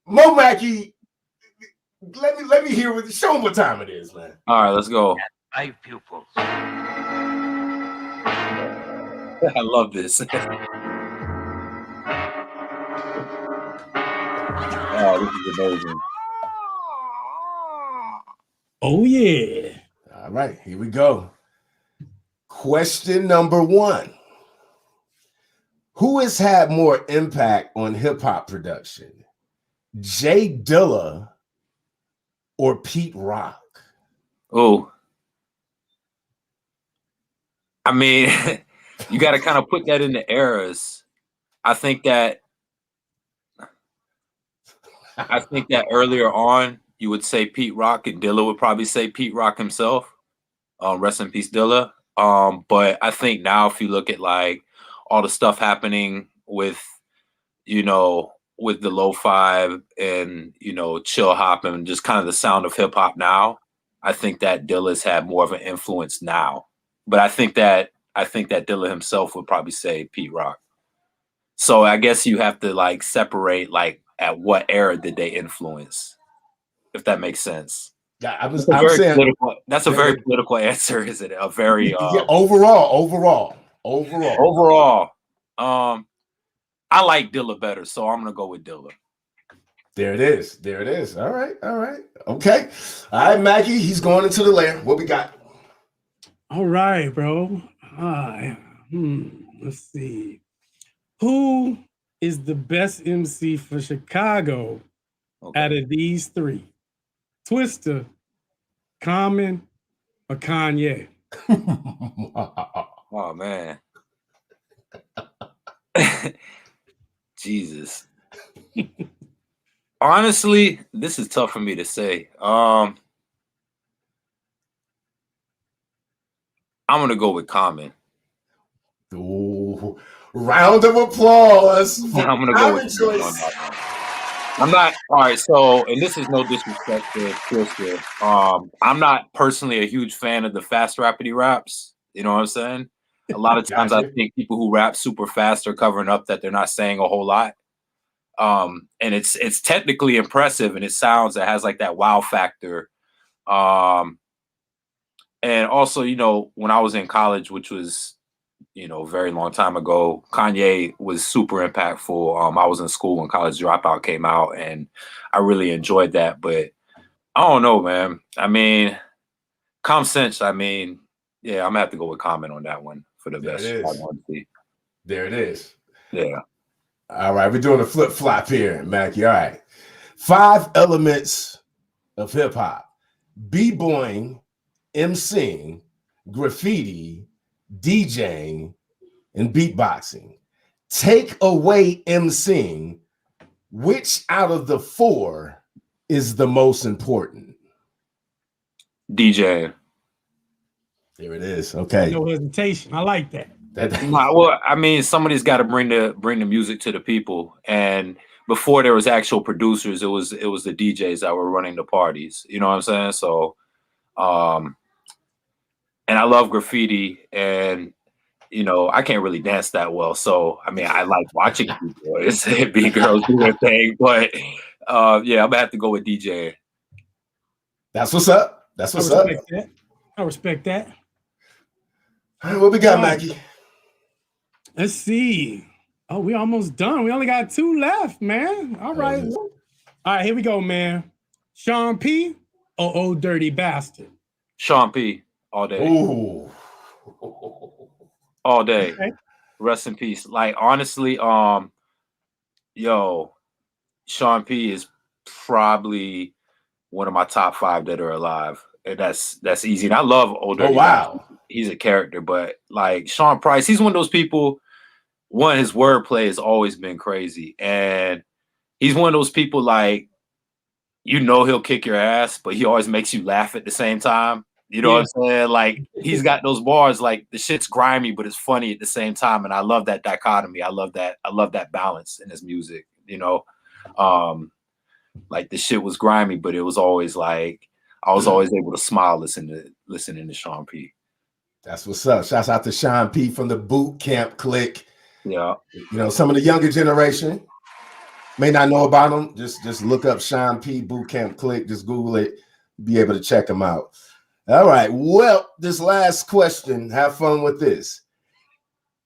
MoMakki, let me hear show them what time it is, man. All right, let's go. 5 pupils. I love this. Oh, this is amazing. Oh yeah. All right, here we go. Question number 1. Who has had more impact on hip-hop production? Jay Dilla or Pete Rock? Oh. I mean, you got to kind of put that in the eras. I think that earlier on, you would say Pete Rock, and Dilla would probably say Pete Rock himself. Rest in peace, Dilla. But I think now, if you look at like all the stuff happening with, with the lo-fi and, chill hop and just kind of the sound of hip hop now, I think that Dilla's had more of an influence now. But I think that Dilla himself would probably say Pete Rock. So I guess you have to like separate like at what era did they influence, if that makes sense. Yeah, that's a very political answer, isn't it? A very overall. I like Dilla better, so I'm gonna go with Dilla. There it is. All right. Okay. All right, Mackie, he's going into the lair. What we got? All right, bro. Let's see. Who is the best MC for Chicago out of these 3? Twista, Common, or Kanye? Oh man. Jesus. Honestly, this is tough for me to say. I'm gonna go with Common. Ooh, round of applause. I'm gonna go with choice. I'm not all right. So, and this is no disrespect to Twista. I'm not personally a huge fan of the fast rapidy raps. You know what I'm saying? A lot of times I think people who rap super fast are covering up that they're not saying a whole lot. And it's technically impressive and it has like that wow factor. And also, you know, when I was in college, which was, you know, a very long time ago, Kanye was super impactful. I was in school when College Dropout came out, and I really enjoyed that. But I don't know, man. I mean, Common Sense, I mean, yeah, I'm gonna have to go with Common on that one for the best. There it is. Yeah. All right, we're doing a flip flop here, Mackie. All right. 5 elements of hip hop: b-boying, MCing, graffiti, DJing, and beatboxing. Take away MCing. Which out of the 4 is the most important? DJ. There it is. Okay. No hesitation. I like that. Well, I mean, somebody's got to bring the music to the people. And before there was actual producers, it was the DJs that were running the parties. You know what I'm saying? So, and I love graffiti, and you know, I can't really dance that well. So, I mean, I like watching boys and big girls do their thing. But yeah, I'm gonna have to go with DJ. That's what's up. That's what's up. I respect that. All right, what we got, Mackie? Let's see. Oh, we almost done. We only got 2 left, man. All right. All right, here we go, man. Sean P or Old Dirty Bastard? Sean P all day. Ooh. All day. Okay. Rest in peace. Like, honestly, yo, Sean P is probably one of my top 5 that are alive. And that's easy. And I love Old Dirty wow. Bastard. He's a character, but like Sean Price, he's one of those people. One, his wordplay has always been crazy, and he's one of those people, like, you know, he'll kick your ass, but he always makes you laugh at the same time. You know what I'm saying? Like, he's got those bars, like, the shit's grimy, but it's funny at the same time, and I love that dichotomy. I love that balance in his music. You know, like, the shit was grimy, but it was always like I was always able to smile listening to Sean P. That's what's up. Shouts out to Sean P from the Boot Camp Clique. Yeah. You know, some of the younger generation may not know about him. Just look up Sean P Boot Camp Clique. Just Google it. Be able to check him out. All right. Well, this last question, have fun with this.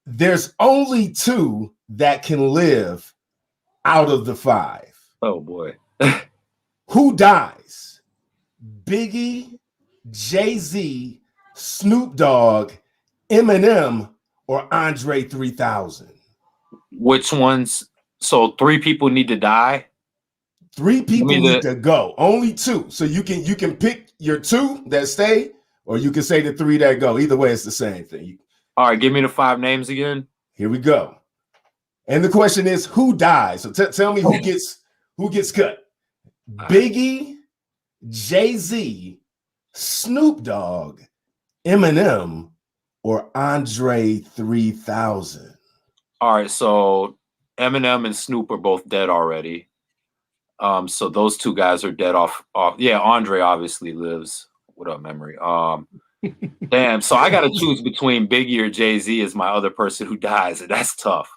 There's only 2 that can live out of the 5. Oh, boy. Who dies? Biggie, Jay-Z, Snoop Dogg, Eminem, or Andre 3000? Which ones? So 3 people need to die? 3 people need to go. Only 2. So you can pick your 2 that stay, or you can say the 3 that go. Either way, it's the same thing. All right, give me the 5 names again. Here we go. And the question is, who dies? So tell me who gets cut. Biggie, Jay-Z, Snoop Dogg, Eminem, or Andre 3000? All right, so Eminem and Snoop are both dead already. So those 2 guys are dead off. Yeah, Andre obviously lives. What up, memory? Damn. So I got to choose between Biggie or Jay-Z as my other person who dies, and that's tough.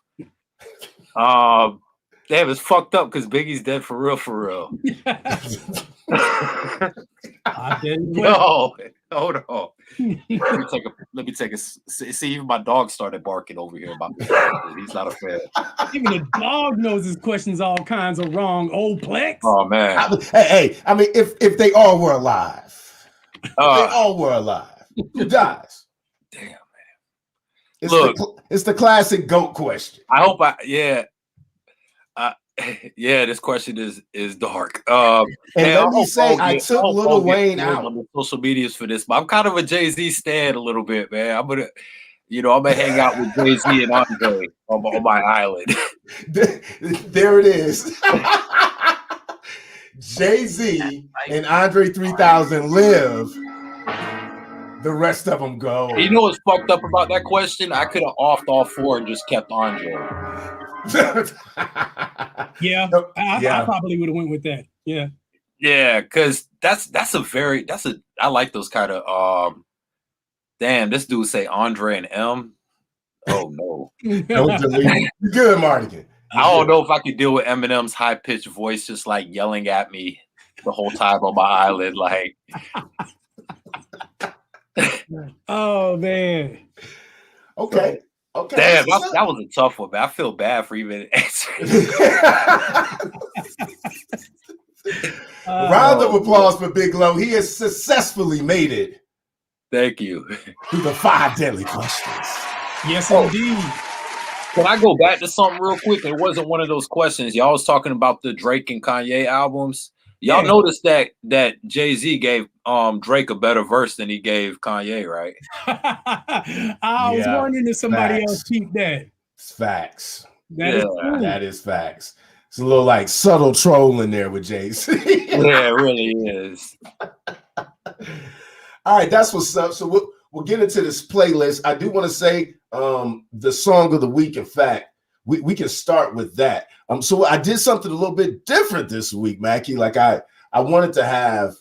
Damn, it's fucked up because Biggie's dead for real, for real. No, hold on. Let me take a. See, even my dog started barking over here about this. He's not a fan. Even the dog knows his questions all kinds of wrong. Oplex. Oh man. Hey, I mean, if they all were alive, who dies? Damn, man. It's the classic GOAT question. I hope yeah, this question is dark. And let me say, I took Lil Wayne out on the social medias for this, but I'm kind of a Jay-Z stan a little bit, man. I'm gonna hang out with Jay-Z and Andre on my island. There it is. Jay-Z and Andre 3000 live. The rest of them go. You know what's fucked up about that question? I could have offed all 4 and just kept Andre. Yeah, I probably would have went with that. Yeah, because I like those kind of damn, this dude say Andre and M. Oh no. Don't delete. You good, Mardigan. I don't know if I could deal with Eminem's high-pitched voice just like yelling at me the whole time on my island. Like Oh man. Okay. Okay. Damn, that was a tough one, man. I feel bad for even answering. Round of applause for Big Low. He has successfully made it. Thank you. Through the 5 deadly questions. Yes, indeed. Can I go back to something real quick? It wasn't one of those questions. Y'all was talking about the Drake and Kanye albums. Y'all noticed that Jay-Z gave Drake a better verse than he gave Kanye, right? I was wondering if somebody else keep that. It's facts. That is facts. It's a little like subtle troll in there with Jay-Z. Yeah, it really is. All right, that's what's up. So we'll get into this playlist. I do want to say the song of the week. In fact, we can start with that. So I did something a little bit different this week, Mackie. Like I wanted to have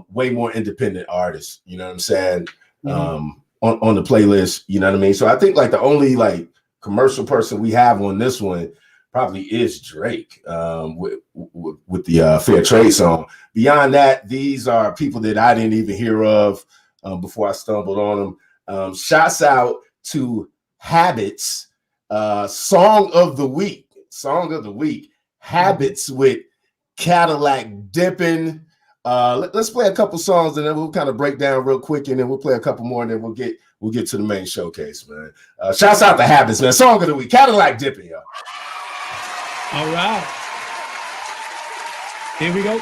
way more independent artists, you know what I'm saying, on the playlist, you know what I mean? So I think like the only like commercial person we have on this one probably is Drake with the Fair Trade song. Beyond that, these are people that I didn't even hear of before I stumbled on them. Shouts out to Habits, Song of the Week, Habits with Cadillac Dippin'. Let's play a couple songs and then we'll kind of break down real quick, and then we'll play a couple more, and then we'll get to the main showcase, man. Shouts out to Habits, man. Song of the Week, Cadillac Dippin', y'all. All right. Here we go.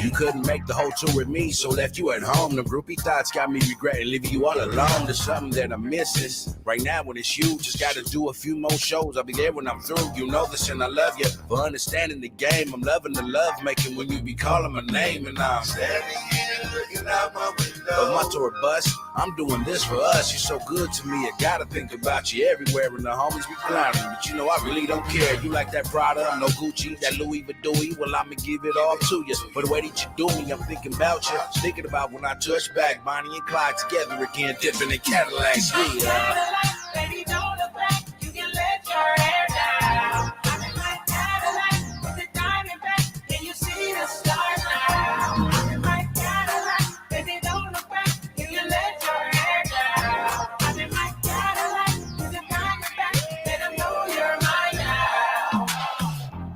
You couldn't make the whole tour with me, so left you at home. The groupie thoughts got me regretting leaving you all alone. There's something that I'm missing. Right now when it's you, just gotta do a few more shows. I'll be there when I'm through. You know this and I love you for understanding the game. I'm loving the love making when you be calling my name, and I'm standing here looking out my window. Of my tour bus, I'm doing this for us. You're so good to me, I gotta think about you everywhere, and the homies be clowning. But you know I really don't care. You like that Prada, no Gucci, that Louis Vuitton. Well, I'ma give it all to you. For the way that you do me, I'm thinking about you. Thinking about when I touch back, Bonnie and Clyde together again, dipping in Cadillacs. Cadillac, baby, don't look back. You can let your hair down. I'm in my Cadillac with the diamond back. Can you see the stars now? I'm in my Cadillac, baby, don't look back. You can let your hair down. I'm in my Cadillac with the diamond back. Let them know you're mine now.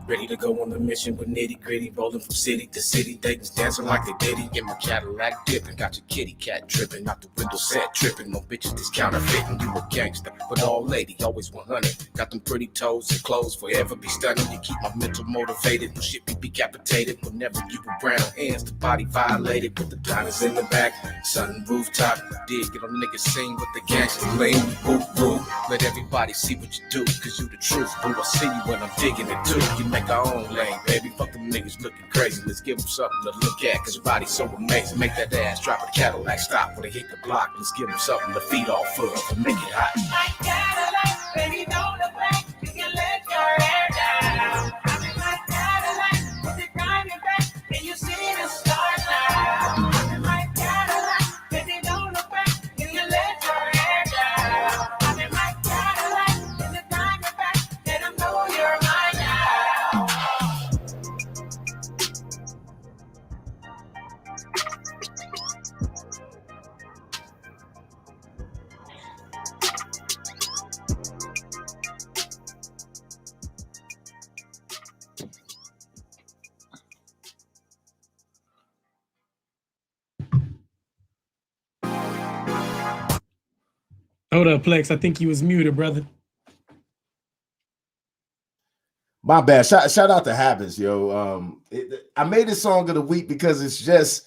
Ready to go on the mission with nitty gritty, rolling from city to city, Dayton's dancing like they diddy. In my Cadillac dipping, got your kitty cat tripping, out the window set tripping. No bitches this counterfeiting, you a gangster, but all lady, always 100. Got them pretty toes and clothes, forever be stunning. You keep my mental motivated, when shit be decapitated. Whenever you around, hands the body violated. Put the diamonds in the back, sun rooftop. Dig it on niggas sing with the gangster lean. Boo boo, let everybody see what you do, cause you the truth. Boo, I see you when I'm digging it too. You make our own lane, baby. Fuck them niggas looking crazy. Let's give them something to look at, cause your body's so amazing. Make that ass drop a Cadillac, stop when they hit the block. Let's give them something to feed off of and make it hot. My Cadillac, baby, don't look back. You can let your hair down. I'm in my Cadillac with the diamond back. Can you see the stars now? I'm in my Cadillac, baby, don't look Hold up, Plex. I think you was muted, brother. My bad. Shout out to Habits, yo. I made this song of the week because it's just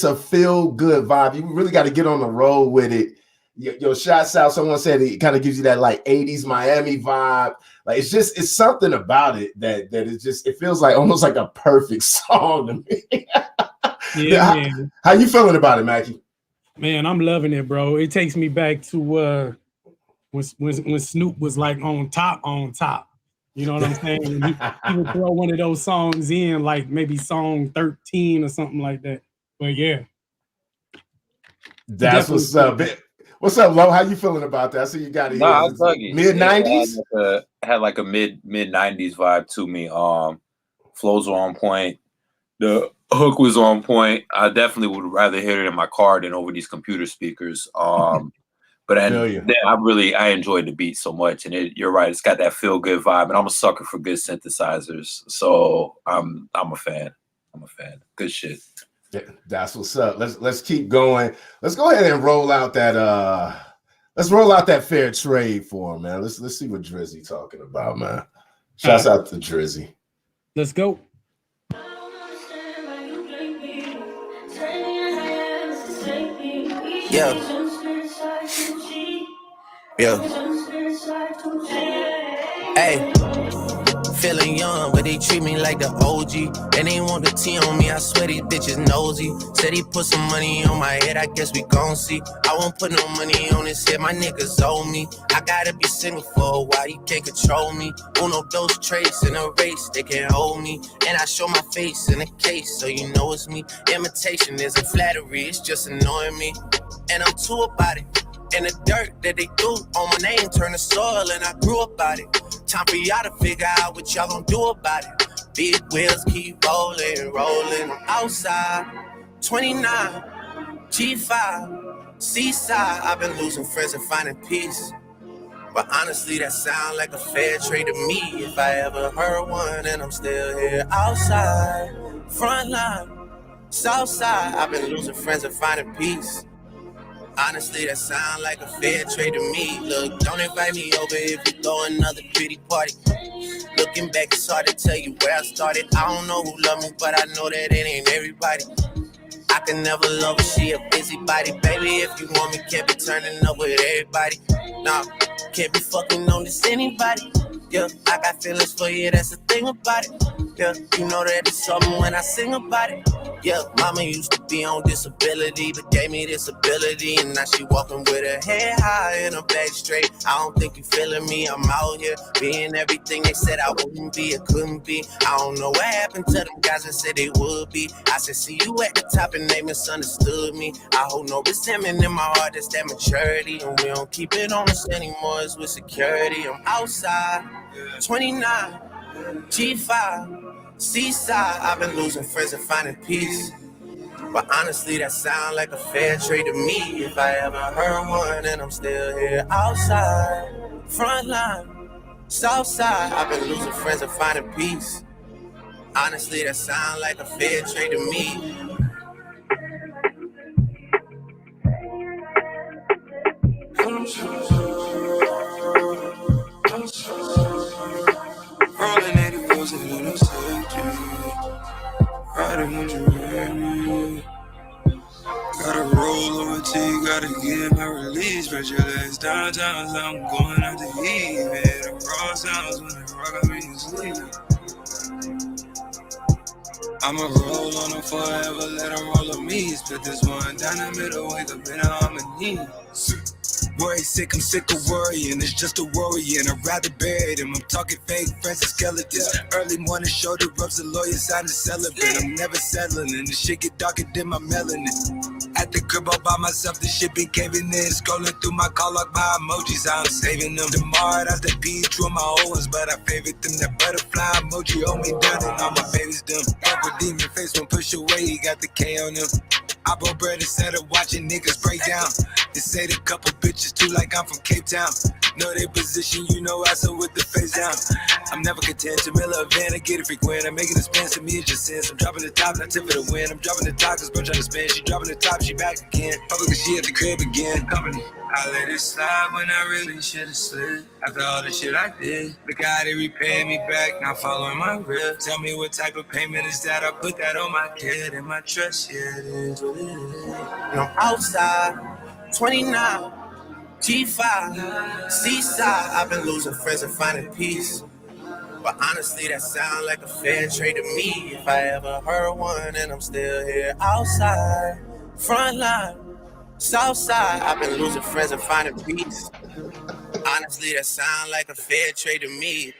a feel good vibe. You really got to get on the road with it. Yo, shouts out. Someone said it kind of gives you that like 80s Miami vibe. Like it's something about it that it feels like almost like a perfect song to me. Yeah, man. How you feeling about it, Mackie? Man, I'm loving it, bro. It takes me back to when Snoop was like on top. You know what I'm saying? He would throw one of those songs in, like maybe song 13 or something like that. But yeah. That's what's up. What's up, Lo? How you feeling about that? I see you got it. No, I dug it. Mid-90s? Had like a mid-90s vibe to me. Flows were on point. The hook was on point. I definitely would rather hear it in my car than over these computer speakers. But I enjoyed the beat so much, and you're right. It's got that feel good vibe, and I'm a sucker for good synthesizers. So I'm a fan. Good shit. Yeah, that's what's up. Let's keep going. Let's go ahead and roll out that fair trade for him, man. Let's see what Drizzy talking about, man. Shouts out to Drizzy. Let's go. Yeah. Hey. Feeling young, but they treat me like the OG. And they want the T on me, I swear these bitches nosy. Said he put some money on my head, I guess we gon' see. I won't put no money on his head, my niggas owe me. I gotta be single for a while, you can't control me. Uno, those traits in a race, they can't hold me. And I show my face in a case, so you know it's me. Imitation isn't flattery, it's just annoying me. And I'm too about it. And the dirt that they threw on my name turned to soil, and I grew up about it. Time for y'all to figure out what y'all gon' do about it. Big wheels keep rolling. I'm outside, 29, G5, Seaside. I've been losing friends and finding peace. But honestly, that sound like a fair trade to me. If I ever heard one, and I'm still here outside, front line, south side. I've been losing friends and finding peace. Honestly, that sound like a fair trade to me. Look, don't invite me over if you throw another pretty party. Looking back, it's hard to tell you where I started. I don't know who loved me, but I know that it ain't everybody. I can never love her, she a busybody. Baby, if you want me, can't be turning up with everybody. Nah, can't be fucking on this anybody. Yeah, I got feelings for you, that's the thing about it. Yeah, you know that it's something when I sing about it. Yeah, mama used to be on disability, but gave me this ability. And now she walking with her head high and her back straight. I don't think you feeling me, I'm out here being everything they said I wouldn't be, it couldn't be. I don't know what happened to them guys that said they would be. I said, see you at the top and they misunderstood me. I hold no resentment in my heart, that's that maturity. And we don't keep it on us anymore, it's with security. I'm outside, 29, G5, Seaside. I've been losing friends and finding peace. But honestly, that sound like a fair trade to me. If I ever heard one, and I'm still here outside, front line, south side. I've been losing friends and finding peace. Honestly, that sound like a fair trade to me. Rolling 84s and little safety. Riding when you're ready. Gotta roll over to you, gotta get my release. Spread your legs downtown, so I'm going out to eat. Man, the raw sounds when they rock me to sleep. I'ma roll on them forever, let them roll on me. Split this one down the middle, wake up in a harmony. Worry sick, I'm sick of worrying. It's just a worry, and I'd rather bury them. I'm talking fake friends and skeletons. Early morning shoulder rubs, the lawyer sign to celebrate. I'm never settling, and the shit get darker than my melanin. At the crib all by myself, the shit been caving in. Scrolling through my call log by emojis, I'm saving them. Tomorrow, that's the P, true my old ones, but I favorite them. That butterfly emoji hold me down, and all my babies them. Every demon face won't push away, he got the K on them. I broke bread instead of watching niggas break down. They say the couple bitches too like I'm from Cape Town. Know their position, you know I so with the face down. I'm never content to mill a van, I get it frequent. I'm making a spin, to me it's just sense. I'm dropping the top, not tip for the win. I'm dropping the top, cause bro trying to spin. She dropping the top, she she back again. Public, she at the crib again. Company. I let it slide when I really should have slid. After all the shit I did, look how they repay me back, not following my rib. Tell me what type of payment is that? I put that on my kid and my trust, yeah, it is what it is. And I'm outside, 29, G5, Seaside. I've been losing friends and finding peace. But honestly, that sound like a fair trade to me. If I ever heard one, and I'm still here outside, front line. Southside, I've been losing friends and finding peace. Honestly, that sound like a fair trade to me.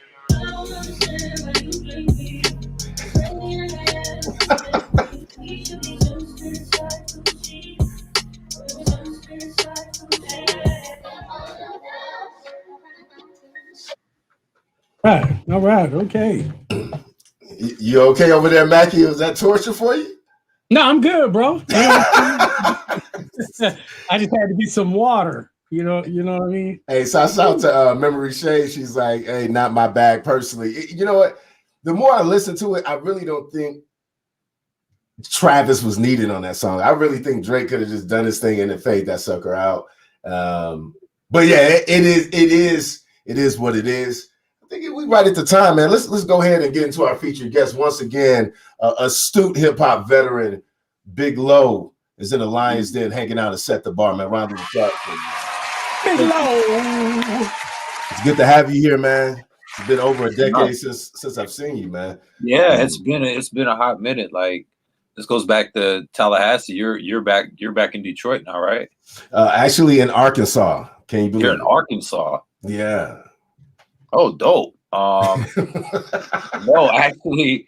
All right, okay. You okay over there, Mackie? Was that torture for you? No, I'm good, bro. I just had to get some water. You know what I mean? Hey, so I shout to Memory Shade. She's like, hey, not my bag personally. You know what? The more I listen to it, I really don't think Travis was needed on that song. I really think Drake could have just done his thing and then fade that sucker out. But yeah, it is what it is. I think we right at the time, man. Let's go ahead and get into our featured guest once again. Astute hip hop veteran Big Low is in the Lions Den, hanging out and set the bar, man. Round of applause. Big Low. It's good to have you here, man. It's been over a decade since I've seen you, man. Yeah, it's been a hot minute. Like this goes back to Tallahassee. You're back in Detroit now, right? Actually in Arkansas. Can you believe you're in Arkansas? Yeah. Oh, dope. No, actually,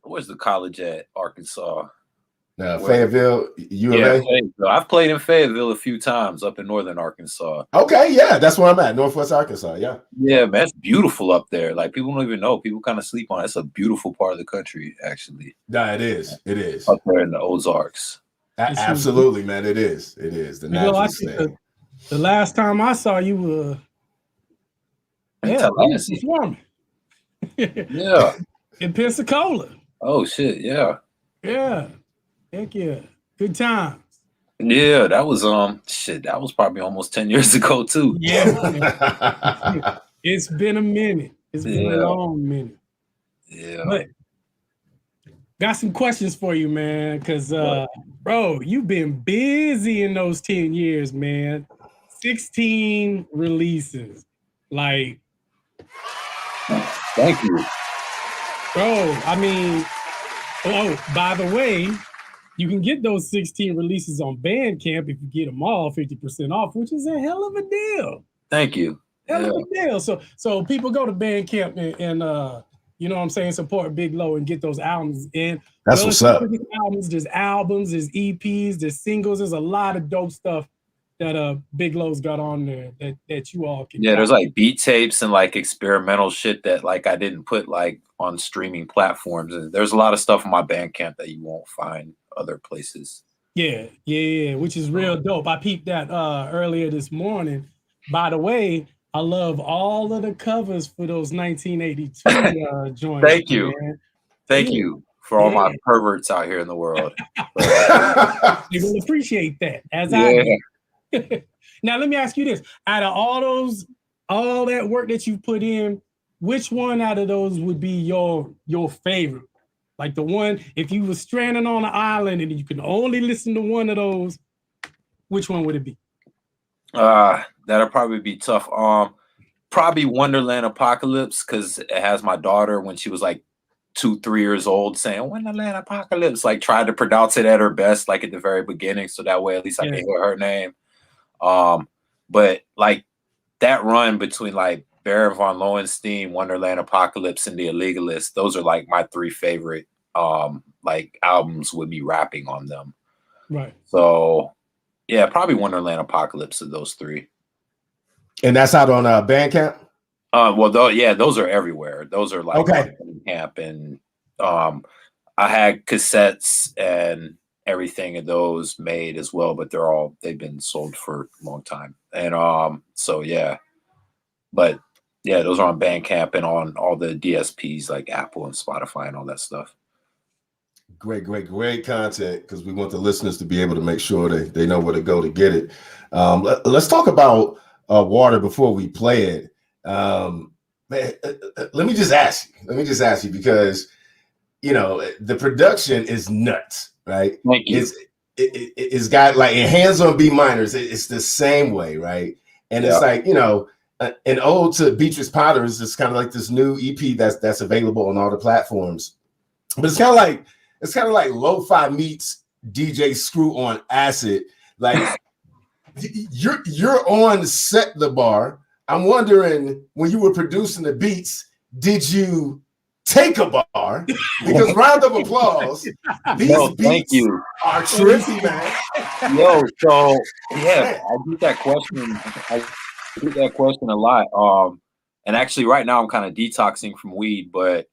where's the college at? Arkansas. Fayetteville, U of Yeah, A. Fayetteville. I've played in Fayetteville a few times up in northern Arkansas. Okay, yeah, that's where I'm at, Northwest Arkansas. Yeah. Yeah, man, it's beautiful up there. Like people don't even know. People kind of sleep on it. It's a beautiful part of the country, actually. Yeah, it is. It is. Up there in the Ozarks. Absolutely, man. It is. It is. The natural state. The last time I saw you were performing. Yeah. In Pensacola. Oh shit, yeah. Yeah. Heck yeah. Good times. Yeah, that was that was probably almost 10 years ago too. Yeah. It's been a minute. It's been a long minute. Yeah. But got some questions for you, man, because bro, you've been busy in those 10 years, man. 16 releases. Like, thank you. Bro, I mean, by the way, you can get those 16 releases on Bandcamp if you get them all 50% off, which is a hell of a deal. Thank you. Hell of a deal. So people go to Bandcamp and you know what I'm saying, support Big Low and get those albums in. That's what's up. There's albums, there's EPs, there's singles, there's a lot of dope stuff that Big Low's got on there that you all can. Yeah, there's like beat tapes and like experimental shit that like I didn't put like on streaming platforms. And there's a lot of stuff on my Bandcamp that you won't find other places. Yeah, which is real dope. I peeped that earlier this morning. By the way, I love all of the covers for those 1982 joints. Thank you. Man. Thank you for all my perverts out here in the world. You will appreciate that, as I do. Now, let me ask you this. Out of all that work that you put in, which one out of those would be your favorite? Like the one, if you were stranded on an island and you can only listen to one of those, which one would it be? That'll probably be tough. Probably Wonderland Apocalypse, because it has my daughter when she was like 2-3 years old saying Wonderland Apocalypse, like tried to pronounce it at her best, like at the very beginning, so that way at least I can hear her name. But like that run between like Baron von Lohenstein, Wonderland Apocalypse, and The Illegalist, those are like my 3 favorite like albums with me rapping on them. Right. So yeah, probably Wonderland Apocalypse of those 3. And that's out on Bandcamp? Well, those are everywhere. Those are like Bandcamp, and I had cassettes and everything of those made as well, but they've been sold for a long time. And so yeah. But yeah, those are on Bandcamp and on all the DSPs like Apple and Spotify and all that stuff. Great content, because we want the listeners to be able to make sure they know where to go to get it. Let's talk about Water before we play it. Man, let me just ask you because, you know, the production is nuts, right? Thank you. It's got like in Hands on B minors, it's the same way, right? And it's like, you know, an ode to Beatrice Potter's is kind of like this new EP that's available on all the platforms. But it's kind of like lo-fi meets DJ Screw on acid. Like you're on Set the Bar. I'm wondering, when you were producing the beats, did you take a bar? Because round of applause. These beats are trippy, man. Yo, so yeah, I get that question. I get that question a lot. And actually, right now I'm kind of detoxing from weed, but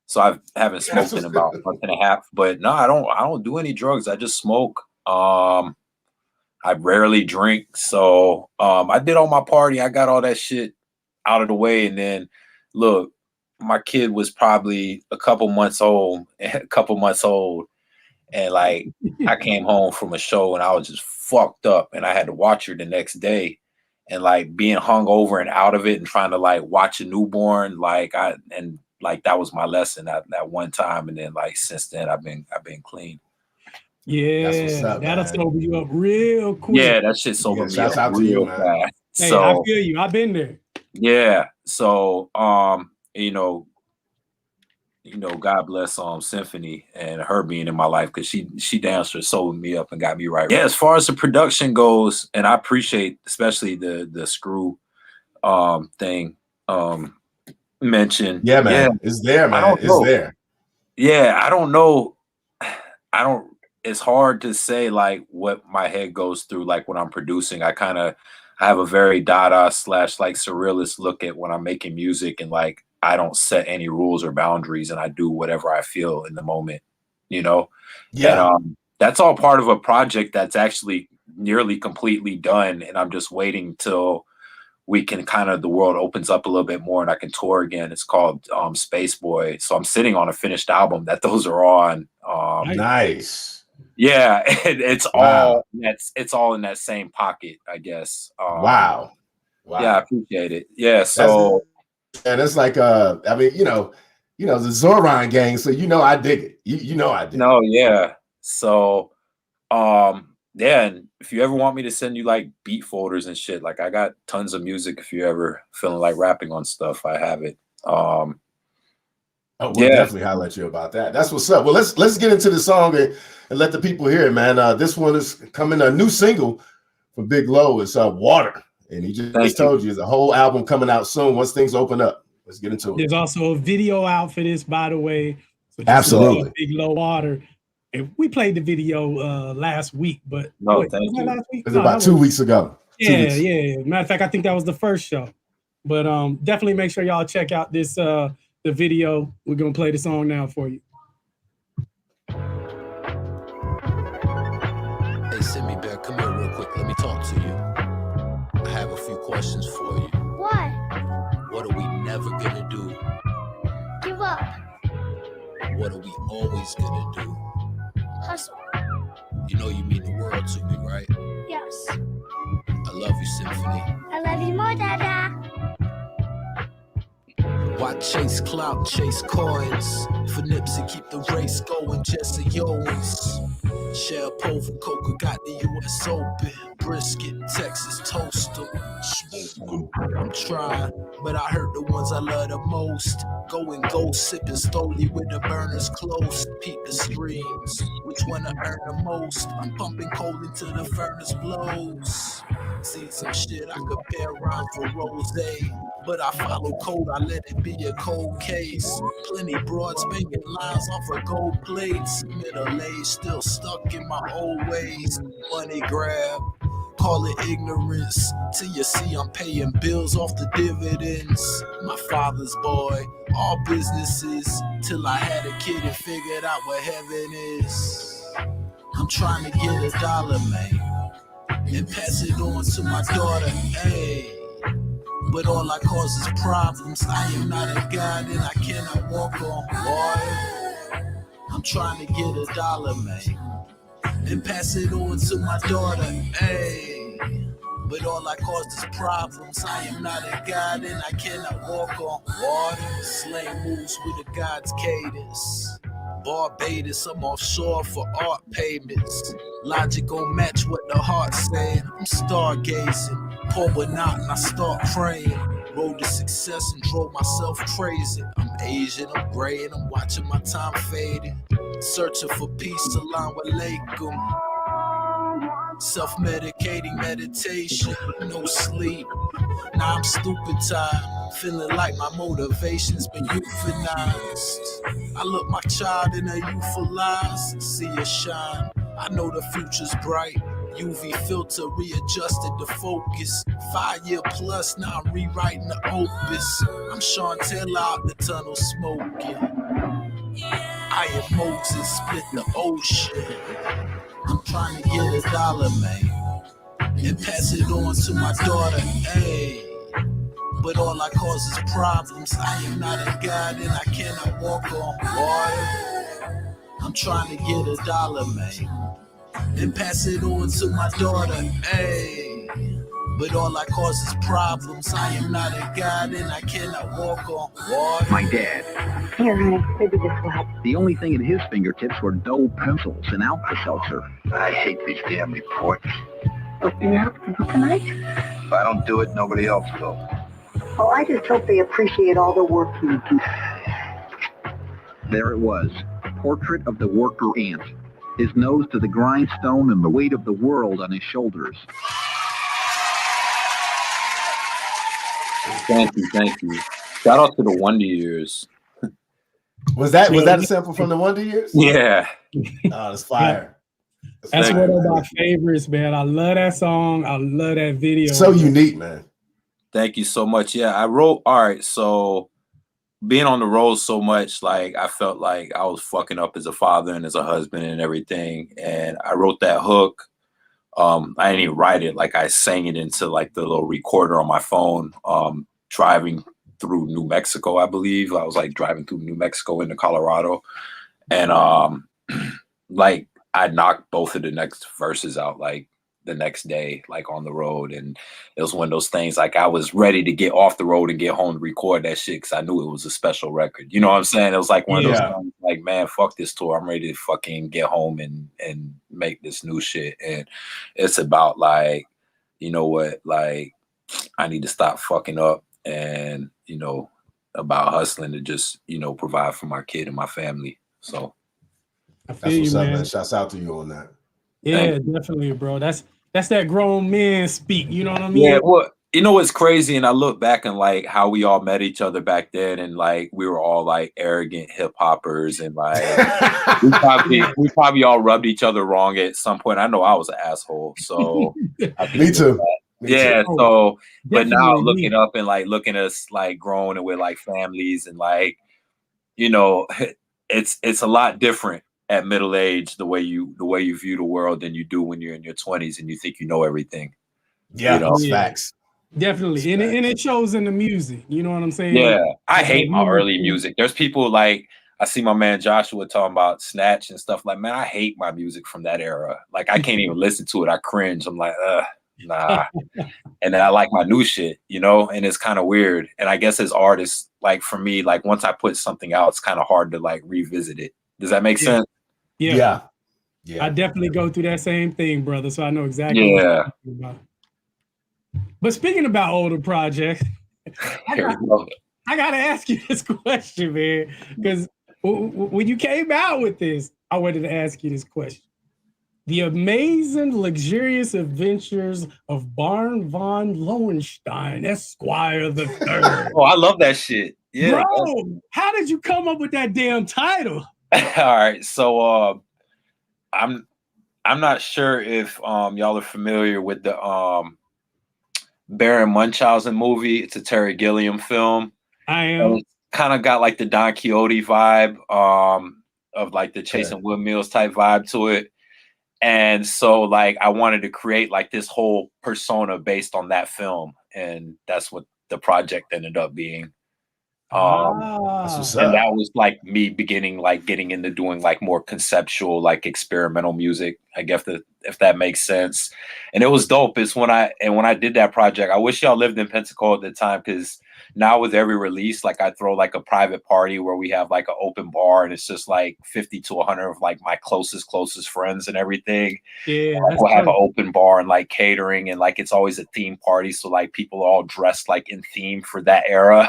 so I haven't smoked in about a month and a half. But no, I don't do any drugs. I just smoke. I rarely drink. So I did all my party. I got all that shit out of the way, and then look, my kid was probably a couple months old, and like I came home from a show and I was just fucked up, and I had to watch her the next day, and like being hungover and out of it and trying to like watch a newborn, that was my lesson that one time, and then like since then I've been clean. Yeah, that'll sober you up real quick. Yeah, that shit sobered me up real fast. Hey, so, I feel you. I've been there. Yeah. So you know, God bless Symphony and her being in my life, because she damn sure sobered me up and got me right. Yeah, as far as the production goes, and I appreciate especially the Screw thing mentioned. Yeah, man. It's there, man. It's there. Yeah, I don't know. It's hard to say like what my head goes through like when I'm producing. I have a very Dada / like surrealist look at when I'm making music, and like I don't set any rules or boundaries, and I do whatever I feel in the moment, you know? Yeah. And that's all part of a project that's actually nearly completely done, and I'm just waiting till we can the world opens up a little bit more and I can tour again. It's called Space Boy. So I'm sitting on a finished album that those are on. Nice. Yeah, it's all in that same pocket, I guess. Wow. Yeah, I appreciate it. Yeah, so and it's like I mean, you know the Zoran gang, so I dig it. You know I dig it. Yeah. So yeah, and if you ever want me to send you like beat folders and shit, like I got tons of music. If you ever feeling like rapping on stuff, I have it. We'll definitely holler at you about that. That's what's up. Well, let's get into the song and let the people hear it, man. This one is coming, a new single for Big Low. It's Water, and he just told you the whole album coming out soon once things open up. Let's get into it. There's also a video out for this, by the way. So absolutely, Big Low Water. And we played the video last week, but last week? It was about 2 weeks ago. Yeah, yeah. Matter of fact, I think that was the first show. But definitely make sure y'all check out this the video. We're gonna play the song now for you. Hey, send me back. Come here real quick. Let me talk to you. I have a few questions for you. What? What are we never gonna do? Give up. What are we always gonna do? Hustle. You know you mean the world to me, right? Yes. I love you, Symphony. I love you more, Dada. Why chase clout, chase coins? For nips and keep the race going, Jesse Owens. Shell Pova, Coca got the US Open. Brisket, Texas toaster. I'm trying, but I hurt the ones I love the most. Going gold, sipping slowly with the burners close. Peep the streams, which one I earn the most? I'm pumping coal into the furnace blows. See some shit I compare rhyme for rose, but I follow code, I let it be a cold case. Plenty broads banging lines off of gold plates. Middle age, still stuck in my old ways. Money grab, call it ignorance. Till you see I'm paying bills off the dividends. My father's boy, all businesses. Till I had a kid and figured out what heaven is. I'm trying to get $1, man, and pass it on to my daughter, ayy. But all I cause is problems. I am not a god and I cannot walk on water. I'm trying to get $1, man, and pass it on to my daughter. Hey, but all I caused is problems. I am not a god and I cannot walk on water. Slang moves with a god's cadence. Barbados, I'm offshore for art payments. Logic gon' match what the heart's saying. I'm stargazing, pour one out and I start praying. Road to success and drove myself crazy. I'm Asian, I'm gray, and I'm watching my time fading. Searching for peace, salam alaikum. Self-medicating meditation, no sleep. Now I'm stupid tired, feeling like my motivation's been euthanized. I look my child in her youthful eyes, see her shine. I know the future's bright. UV filter readjusted the focus. 5 year plus, now I'm rewriting the opus. I'm Chantel out the tunnel smoking. I am Moses, split the ocean. I'm trying to get $1, man, and pass it on to my daughter. Hey, but all I cause is problems. I am not a god and I cannot walk on water. I'm trying to get $1, man, and pass it on to my daughter. Hey, but all I cause is problems. I am not a god and I cannot walk on water. My dad. Here, honey, maybe this will help. The only thing at his fingertips were dull pencils and Alka-Seltzer. I hate these damn reports. What do you have to do tonight? If I don't do it, nobody else will. Oh, I just hope they appreciate all the work you do. There it was, portrait of the worker ant. His nose to the grindstone and the weight of the world on his shoulders. Thank you. Shout out to the Wonder Years. Was that a sample from the Wonder Years? Yeah. Oh, it's fire. That's one of my favorites, man. I love that song. I love that video. So unique, man. Thank you so much. Yeah, I wrote. All right, so being on the road so much, like I felt like I was fucking up as a father and as a husband and everything. And I wrote that hook. I didn't even write it. Like I sang it into like the little recorder on my phone. Driving through New Mexico, I believe. I was like driving through New Mexico into Colorado, and like I knocked both of the next verses out like the next day, like on the road. And it was one of those things, like I was ready to get off the road and get home to record that shit because I knew it was a special record. You know what I'm saying? It was like one of those things, like, man, fuck this tour. I'm ready to fucking get home and make this new shit. And it's about like, you know what, like I need to stop fucking up and, you know, about hustling to just, you know, provide for my kid and my family. So that's what's up, man. Shouts out to you on that. Yeah, definitely, bro. That's that grown man speak. You know what I mean? Yeah. Well, you know what's crazy, and I look back and like how we all met each other back then, and like we were all like arrogant hip hoppers, and like we probably all rubbed each other wrong at some point. I know I was an asshole, so me too. Yeah. So, but now looking up and like looking at us like grown and with like families and like, you know, it's a lot different at middle age, the way you view the world than you do when you're in your 20s and you think you know everything. Yeah, you know? Facts. Definitely. And it shows in the music. You know what I'm saying? Yeah. I hate my early music. There's people like, I see my man Joshua talking about Snatch and stuff, like, man, I hate my music from that era. Like I can't even listen to it. I cringe. I'm like, nah. And then I like my new shit, you know, and it's kind of weird. And I guess as artists, like for me, like once I put something out, it's kind of hard to like revisit it. Does that make sense? Yeah. I definitely go through that same thing, brother. So I know exactly what you're talking about. But speaking about older projects, I got to ask you this question, man, because when you came out with this, I wanted to ask you this question. The Amazing Luxurious Adventures of Barn von Lowenstein, Esquire the Third. Oh, I love that shit. Yeah. Bro, how did you come up with that damn title? All right. So I'm not sure if y'all are familiar with the Baron Munchausen movie. It's a Terry Gilliam film. I am. Kind of got like the Don Quixote vibe of like the Chasing Windmills type vibe to it. And so like I wanted to create like this whole persona based on that film. And that's what the project ended up being. That's what's up. And that was like me beginning, like getting into doing like more conceptual, like experimental music, I guess, if that makes sense. And it was dope. It's when I did that project, I wish y'all lived in Pensacola at the time, because now with every release, like I throw like a private party where we have like an open bar, and it's just like 50 to 100 of like my closest friends and everything. Yeah, We'll have an open bar and like catering, and like it's always a theme party, so like people are all dressed like in theme for that era.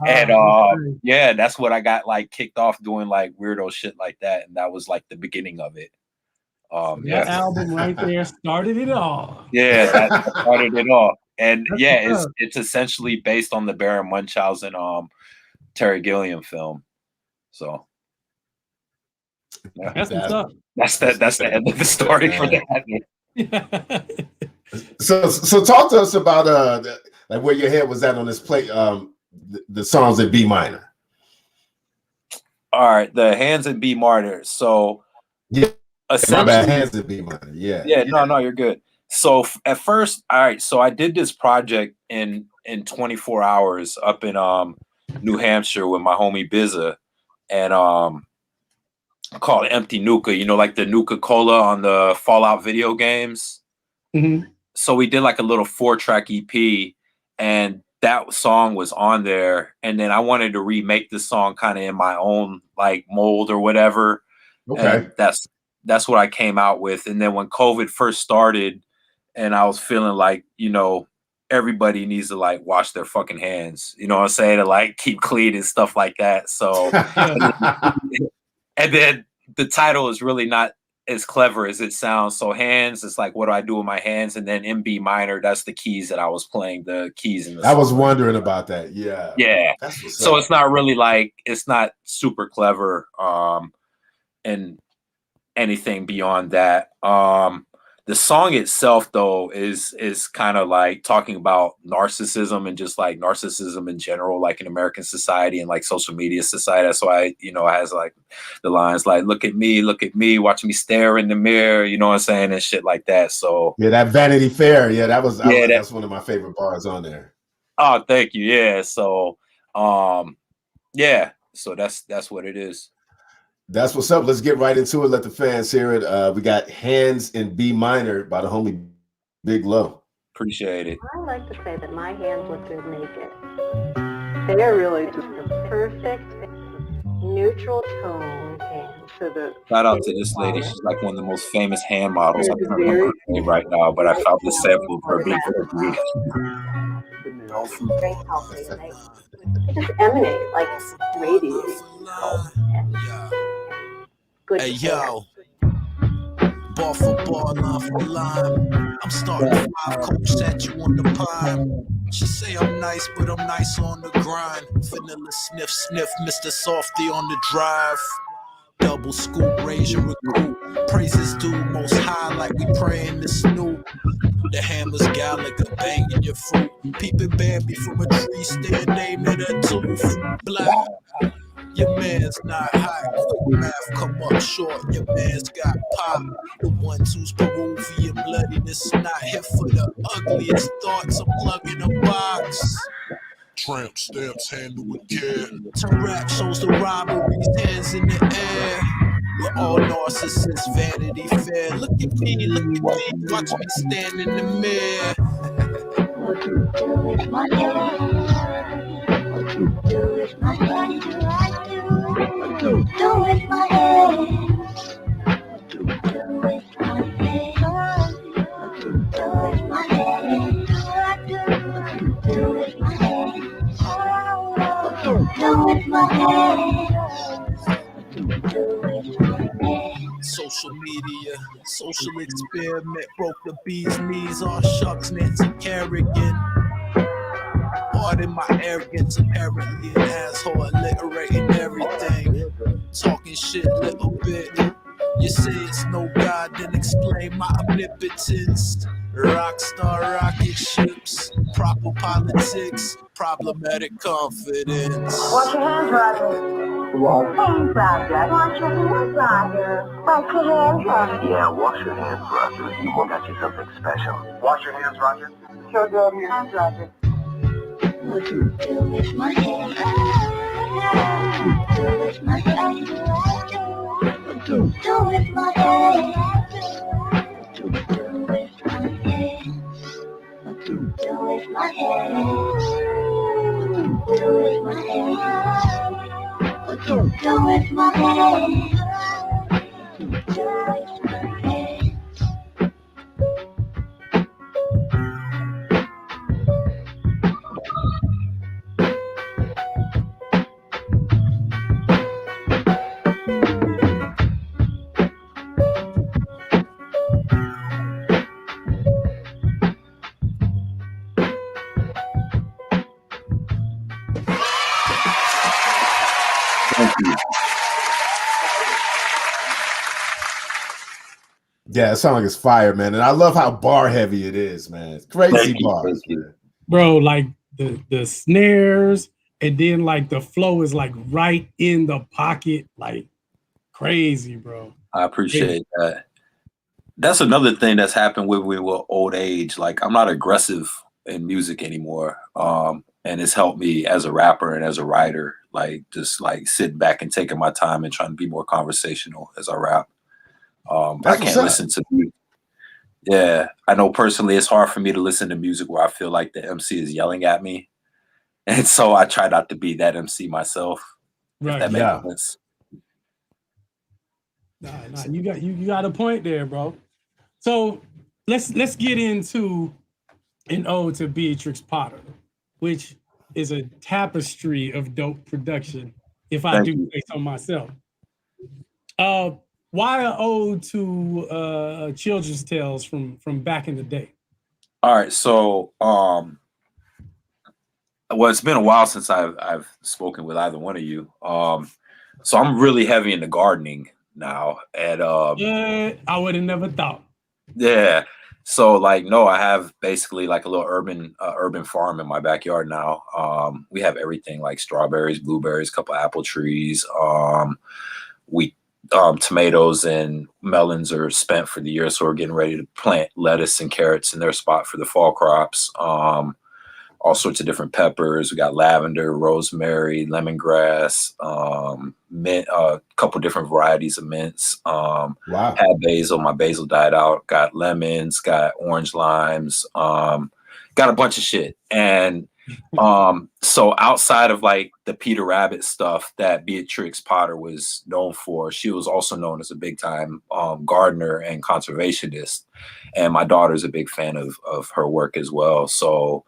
And yeah, that's what I got like kicked off doing, like weirdo shit like that, and that was like the beginning of it. That album right there started it all. Yeah, that started it all. And it's essentially based on the Baron Munchausen Terry Gilliam film. So that's what's up. That's the end of the story for that. So talk to us about like where your head was at on this play, the songs in B minor. All right, the Hands in B minor. So yeah, my bad, Hands in B minor. Yeah. No, you're good. So at first, all right, so I did this project in 24 hours up in New Hampshire with my homie Bizza, and called Empty Nuka, you know, like the Nuka-Cola on the Fallout video games. Mm-hmm. So we did like a little 4-track EP, and that song was on there. And then I wanted to remake the song kind of in my own like mold or whatever. Okay. And that's what I came out with. And then when COVID first started, and I was feeling like, you know, everybody needs to like wash their fucking hands, you know what I'm saying, to like keep clean and stuff like that. So and then the title is really not as clever as it sounds. So Hands is like, what do I do with my hands? And then in B minor, that's the keys that I was playing, the keys in the I song. was wondering about that. Yeah. So it's not really like, it's not super clever and anything beyond that. The song itself, though, is kind of like talking about narcissism and just like narcissism in general, like in American society and like social media society. That's why, you know, it has like the lines like, look at me, watch me stare in the mirror, you know what I'm saying, and shit like that. So yeah, that Vanity Fair. Yeah, that's one of my favorite bars on there. Oh, thank you. Yeah. So so that's what it is. That's what's up. Let's get right into it. Let the fans hear it. We got Hands in B minor by the homie Big Low. Appreciate it. I like to say that my hands look good naked. They are really just the perfect neutral tone to the. Shout out to this lady. She's like one of the most famous hand models. I can't remember her name right now, but I found the sample of her being very very healthy. They just emanate, like radiate. Hey yo, bar for bar, line for line. I'm starting 5 coach, set you on the pine. She say I'm nice, but I'm nice on the grind. Vanilla sniff, Mr. Softy on the drive. Double scoop, raise your recruit. Praises due most high, like we praying to Snoop. The hammers Gallagher banging your fruit. Peeping Bambi from a tree stand, naming a tooth. Black. Your man's not hot, quick math come up short. Your man's got pop. The 1-2's Peruvian bloodiness, not here for the ugliest thoughts. I'm plugging a box. Tramp stamps handle with care. Turn rap shows the robberies, hands in the air. We're all narcissists, Vanity Fair. Look at me, watch me stand in the mirror. What you do with my head? What you do with my head? What you do with my head? What you do with my head? What you do with my head? What you do with my head? What you do with my head? What you do with my head? Social media, social experiment, broke the bee's knees. All shucks, Nancy Kerrigan. Pardon my arrogance, apparently an asshole, alliterating everything. Talking shit little bit. You say it's no God, then explain my omnipotence. Rockstar rocket ships, proper politics, problematic confidence. Wash your hands, Roger. Wash your hands, Roger. Wash your hands, Roger. Wash your hands, Roger. Yeah, wash your hands, Roger. You got you something special. Wash your hands, Roger. Sure do, hands, Roger. What you do with my hair? What you do with my hair? What you do with my hair? What you do with my hair? What you do with my hair? What you do with my hair? What you do with my hair? What you do with my hair? Yeah, it sounds like it's fire, man. And I love how bar heavy it is, man. It's crazy bars, man. Bro, like the snares, and then like the flow is like right in the pocket, like crazy, bro. I appreciate that. That's another thing that's happened with old age. Like I'm not aggressive in music anymore. And it's helped me as a rapper and as a writer, like just like sitting back and taking my time and trying to be more conversational as I rap. I can't listen to music. Yeah, I know personally it's hard for me to listen to music where I feel like the MC is yelling at me. And so I try not to be that MC myself. Right. If that makes sense. Nah, you got a point there, bro. So let's get into an ode to Beatrix Potter, which is a tapestry of dope production, if I do say so myself. Why an ode to children's tales from back in the day? All right, so well, it's been a while since I've spoken with either one of you. So I'm really heavy into gardening now, and I would have never thought. Yeah, so like no, I have basically like a little urban farm in my backyard now. We have everything like strawberries, blueberries, a couple apple trees. Tomatoes and melons are spent for the year, so we're getting ready to plant lettuce and carrots in their spot for the fall crops. All sorts of different peppers. We got lavender, rosemary, lemongrass, mint, a couple different varieties of mints. Wow. Had basil. My basil died out. Got lemons. Got orange limes. Got a bunch of shit. And so outside of like the Peter Rabbit stuff that Beatrix Potter was known for, she was also known as a big time gardener and conservationist. And my daughter's a big fan of her work as well. So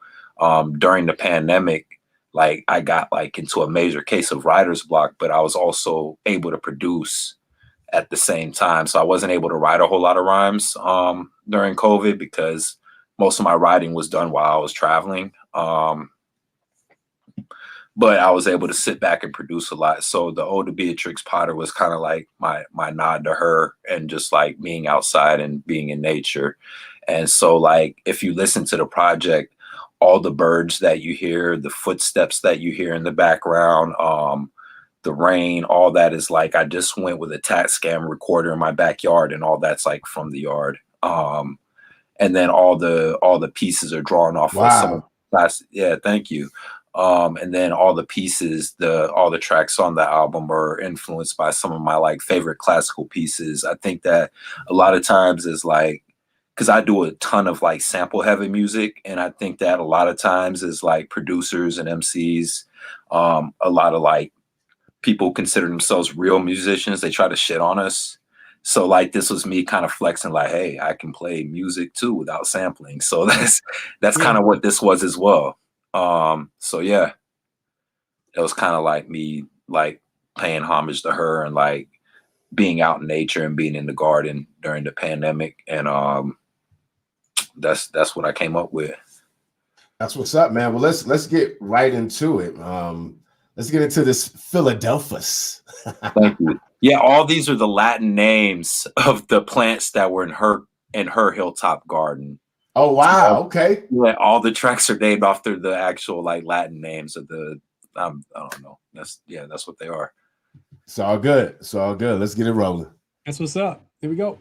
during the pandemic, like I got like into a major case of writer's block, but I was also able to produce at the same time. So I wasn't able to write a whole lot of rhymes during COVID because most of my writing was done while I was traveling. But I was able to sit back and produce a lot. So the ode to Beatrix Potter was kind of like my nod to her and just like being outside and being in nature. And so like, if you listen to the project, all the birds that you hear, the footsteps that you hear in the background, the rain, all that is like, I just went with a TAC-SCAM recorder in my backyard and all that's like from the yard. And then all the pieces are drawn off of some of the yeah, thank you. And then all the pieces, all the tracks on the album are influenced by some of my like favorite classical pieces. I think that a lot of times is like, because I do a ton of like sample heavy music, and I think that a lot of times is like producers and MCs, a lot of like people consider themselves real musicians. They try to shit on us. So like this was me kind of flexing like, hey, I can play music too without sampling. So that's kind of what this was as well. So yeah, it was kind of like me like paying homage to her and like being out in nature and being in the garden during the pandemic. And that's what I came up with. That's what's up, man. Well, let's get right into it. Let's get into this Philadelphus. Thank you. Yeah, all these are the Latin names of the plants that were in her hilltop garden. Oh wow! Okay. Yeah, all the tracks are named after the actual like Latin names of the. I don't know. That's what they are. It's all good. It's all good. Let's get it rolling. That's what's up. Here we go.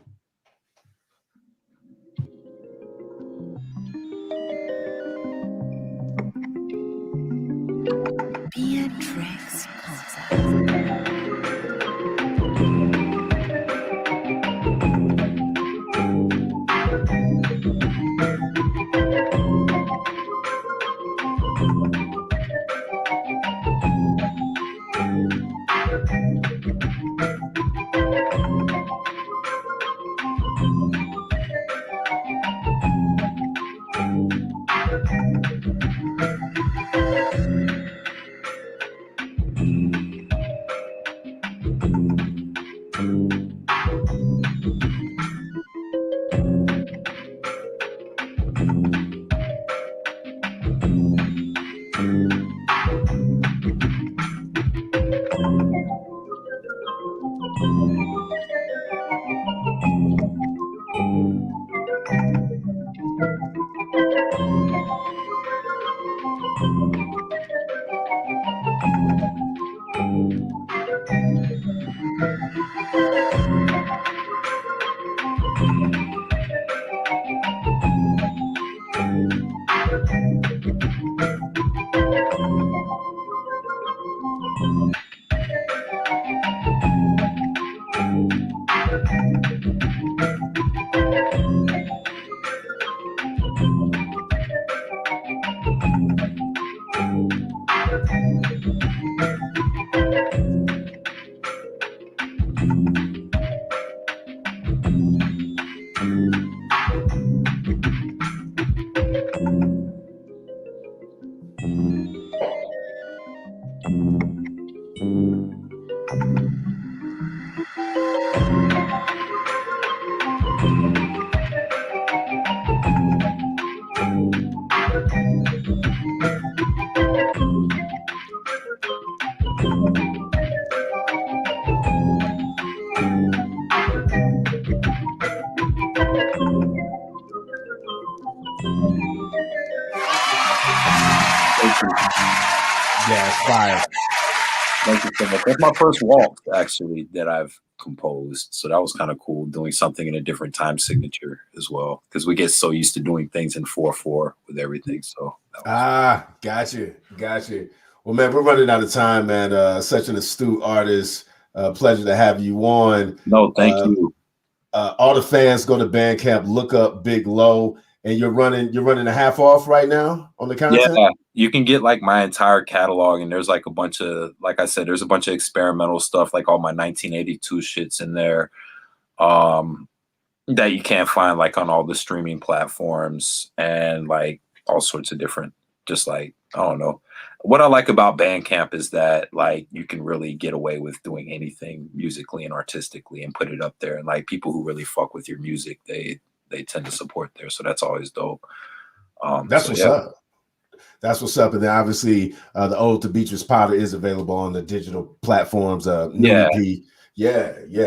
Yeah, it's fire. Thank you so much. That's my first walk, actually, that I've composed. So that was kind of cool, doing something in a different time signature as well, because we get so used to doing things in 4/4 with everything. So got you. Well, man, we're running out of time, man. Such an astute artist. Pleasure to have you on. No, thank you. All the fans go to Bandcamp, look up Big Low, and you're running a half off right now on the content. Yeah, you can get like my entire catalog, and there's like a bunch of, like I said, there's a bunch of experimental stuff, like all my 1982 shits in there, that you can't find like on all the streaming platforms, and like all sorts of different, just like, I don't know. What I like about Bandcamp is that like you can really get away with doing anything musically and artistically and put it up there, and like people who really fuck with your music, they tend to support there. So that's always dope. That's what's up. That's what's up. And then obviously the Ode to Beatrice Potter is available on the digital platforms. Yeah,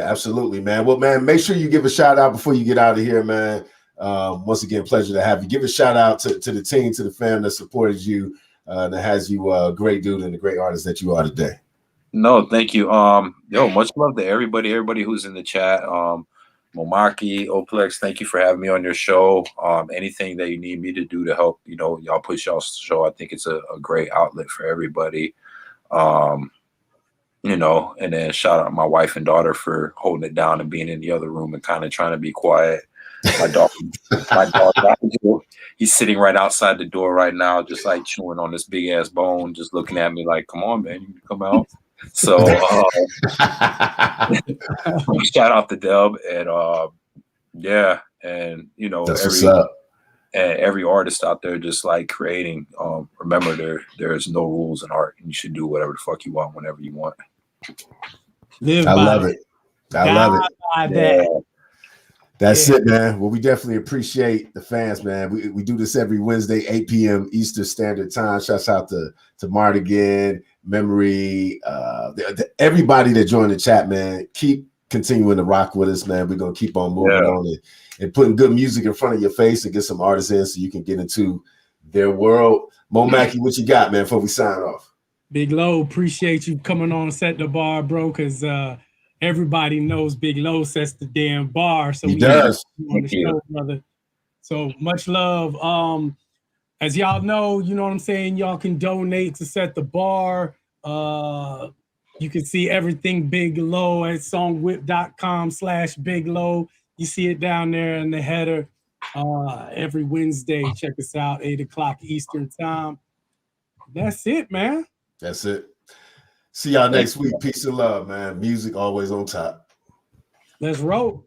absolutely, man. Well, man, make sure you give a shout out before you get out of here, man. Once again, pleasure to have you. Give a shout out to the team, to the fam that supported you, that has you a great dude and a great artist that you are today. No, thank you. Much love to everybody who's in the chat. MoMakki, Oplex, thank you for having me on your show. Anything that you need me to do to help, y'all push y'all's show, I think it's a great outlet for everybody. And then shout out my wife and daughter for holding it down and being in the other room and kind of trying to be quiet. My dog, he's sitting right outside the door right now, just like chewing on this big ass bone, just looking at me like, come on, man, you can come out. So shout out to Dub, and that's what's up. And every artist out there just like creating. Remember, there's no rules in art, and you should do whatever the fuck you want whenever you want. I love it. That's it, man. Well, we definitely appreciate the fans, man. We do this every Wednesday, 8 p.m. Eastern Standard Time. Shouts out to Mardigan, Memory, everybody that joined the chat, man. Keep continuing to rock with us, man. We're gonna keep on moving on and putting good music in front of your face and get some artists in so you can get into their world. MoMakki, what you got, man, before we sign off? Big Low, appreciate you coming on Set the Bar, bro, because everybody knows Big Low sets the damn bar. So he does. On the show, brother. So much love. As y'all know, you know what I'm saying? Y'all can donate to Set the Bar. You can see everything Big Low at songwhip.com/Big Low. You see it down there in the header every Wednesday. Check us out, 8 o'clock Eastern Time. That's it, man. That's it. See y'all next week. Peace and love, man. Music always on top. Let's roll.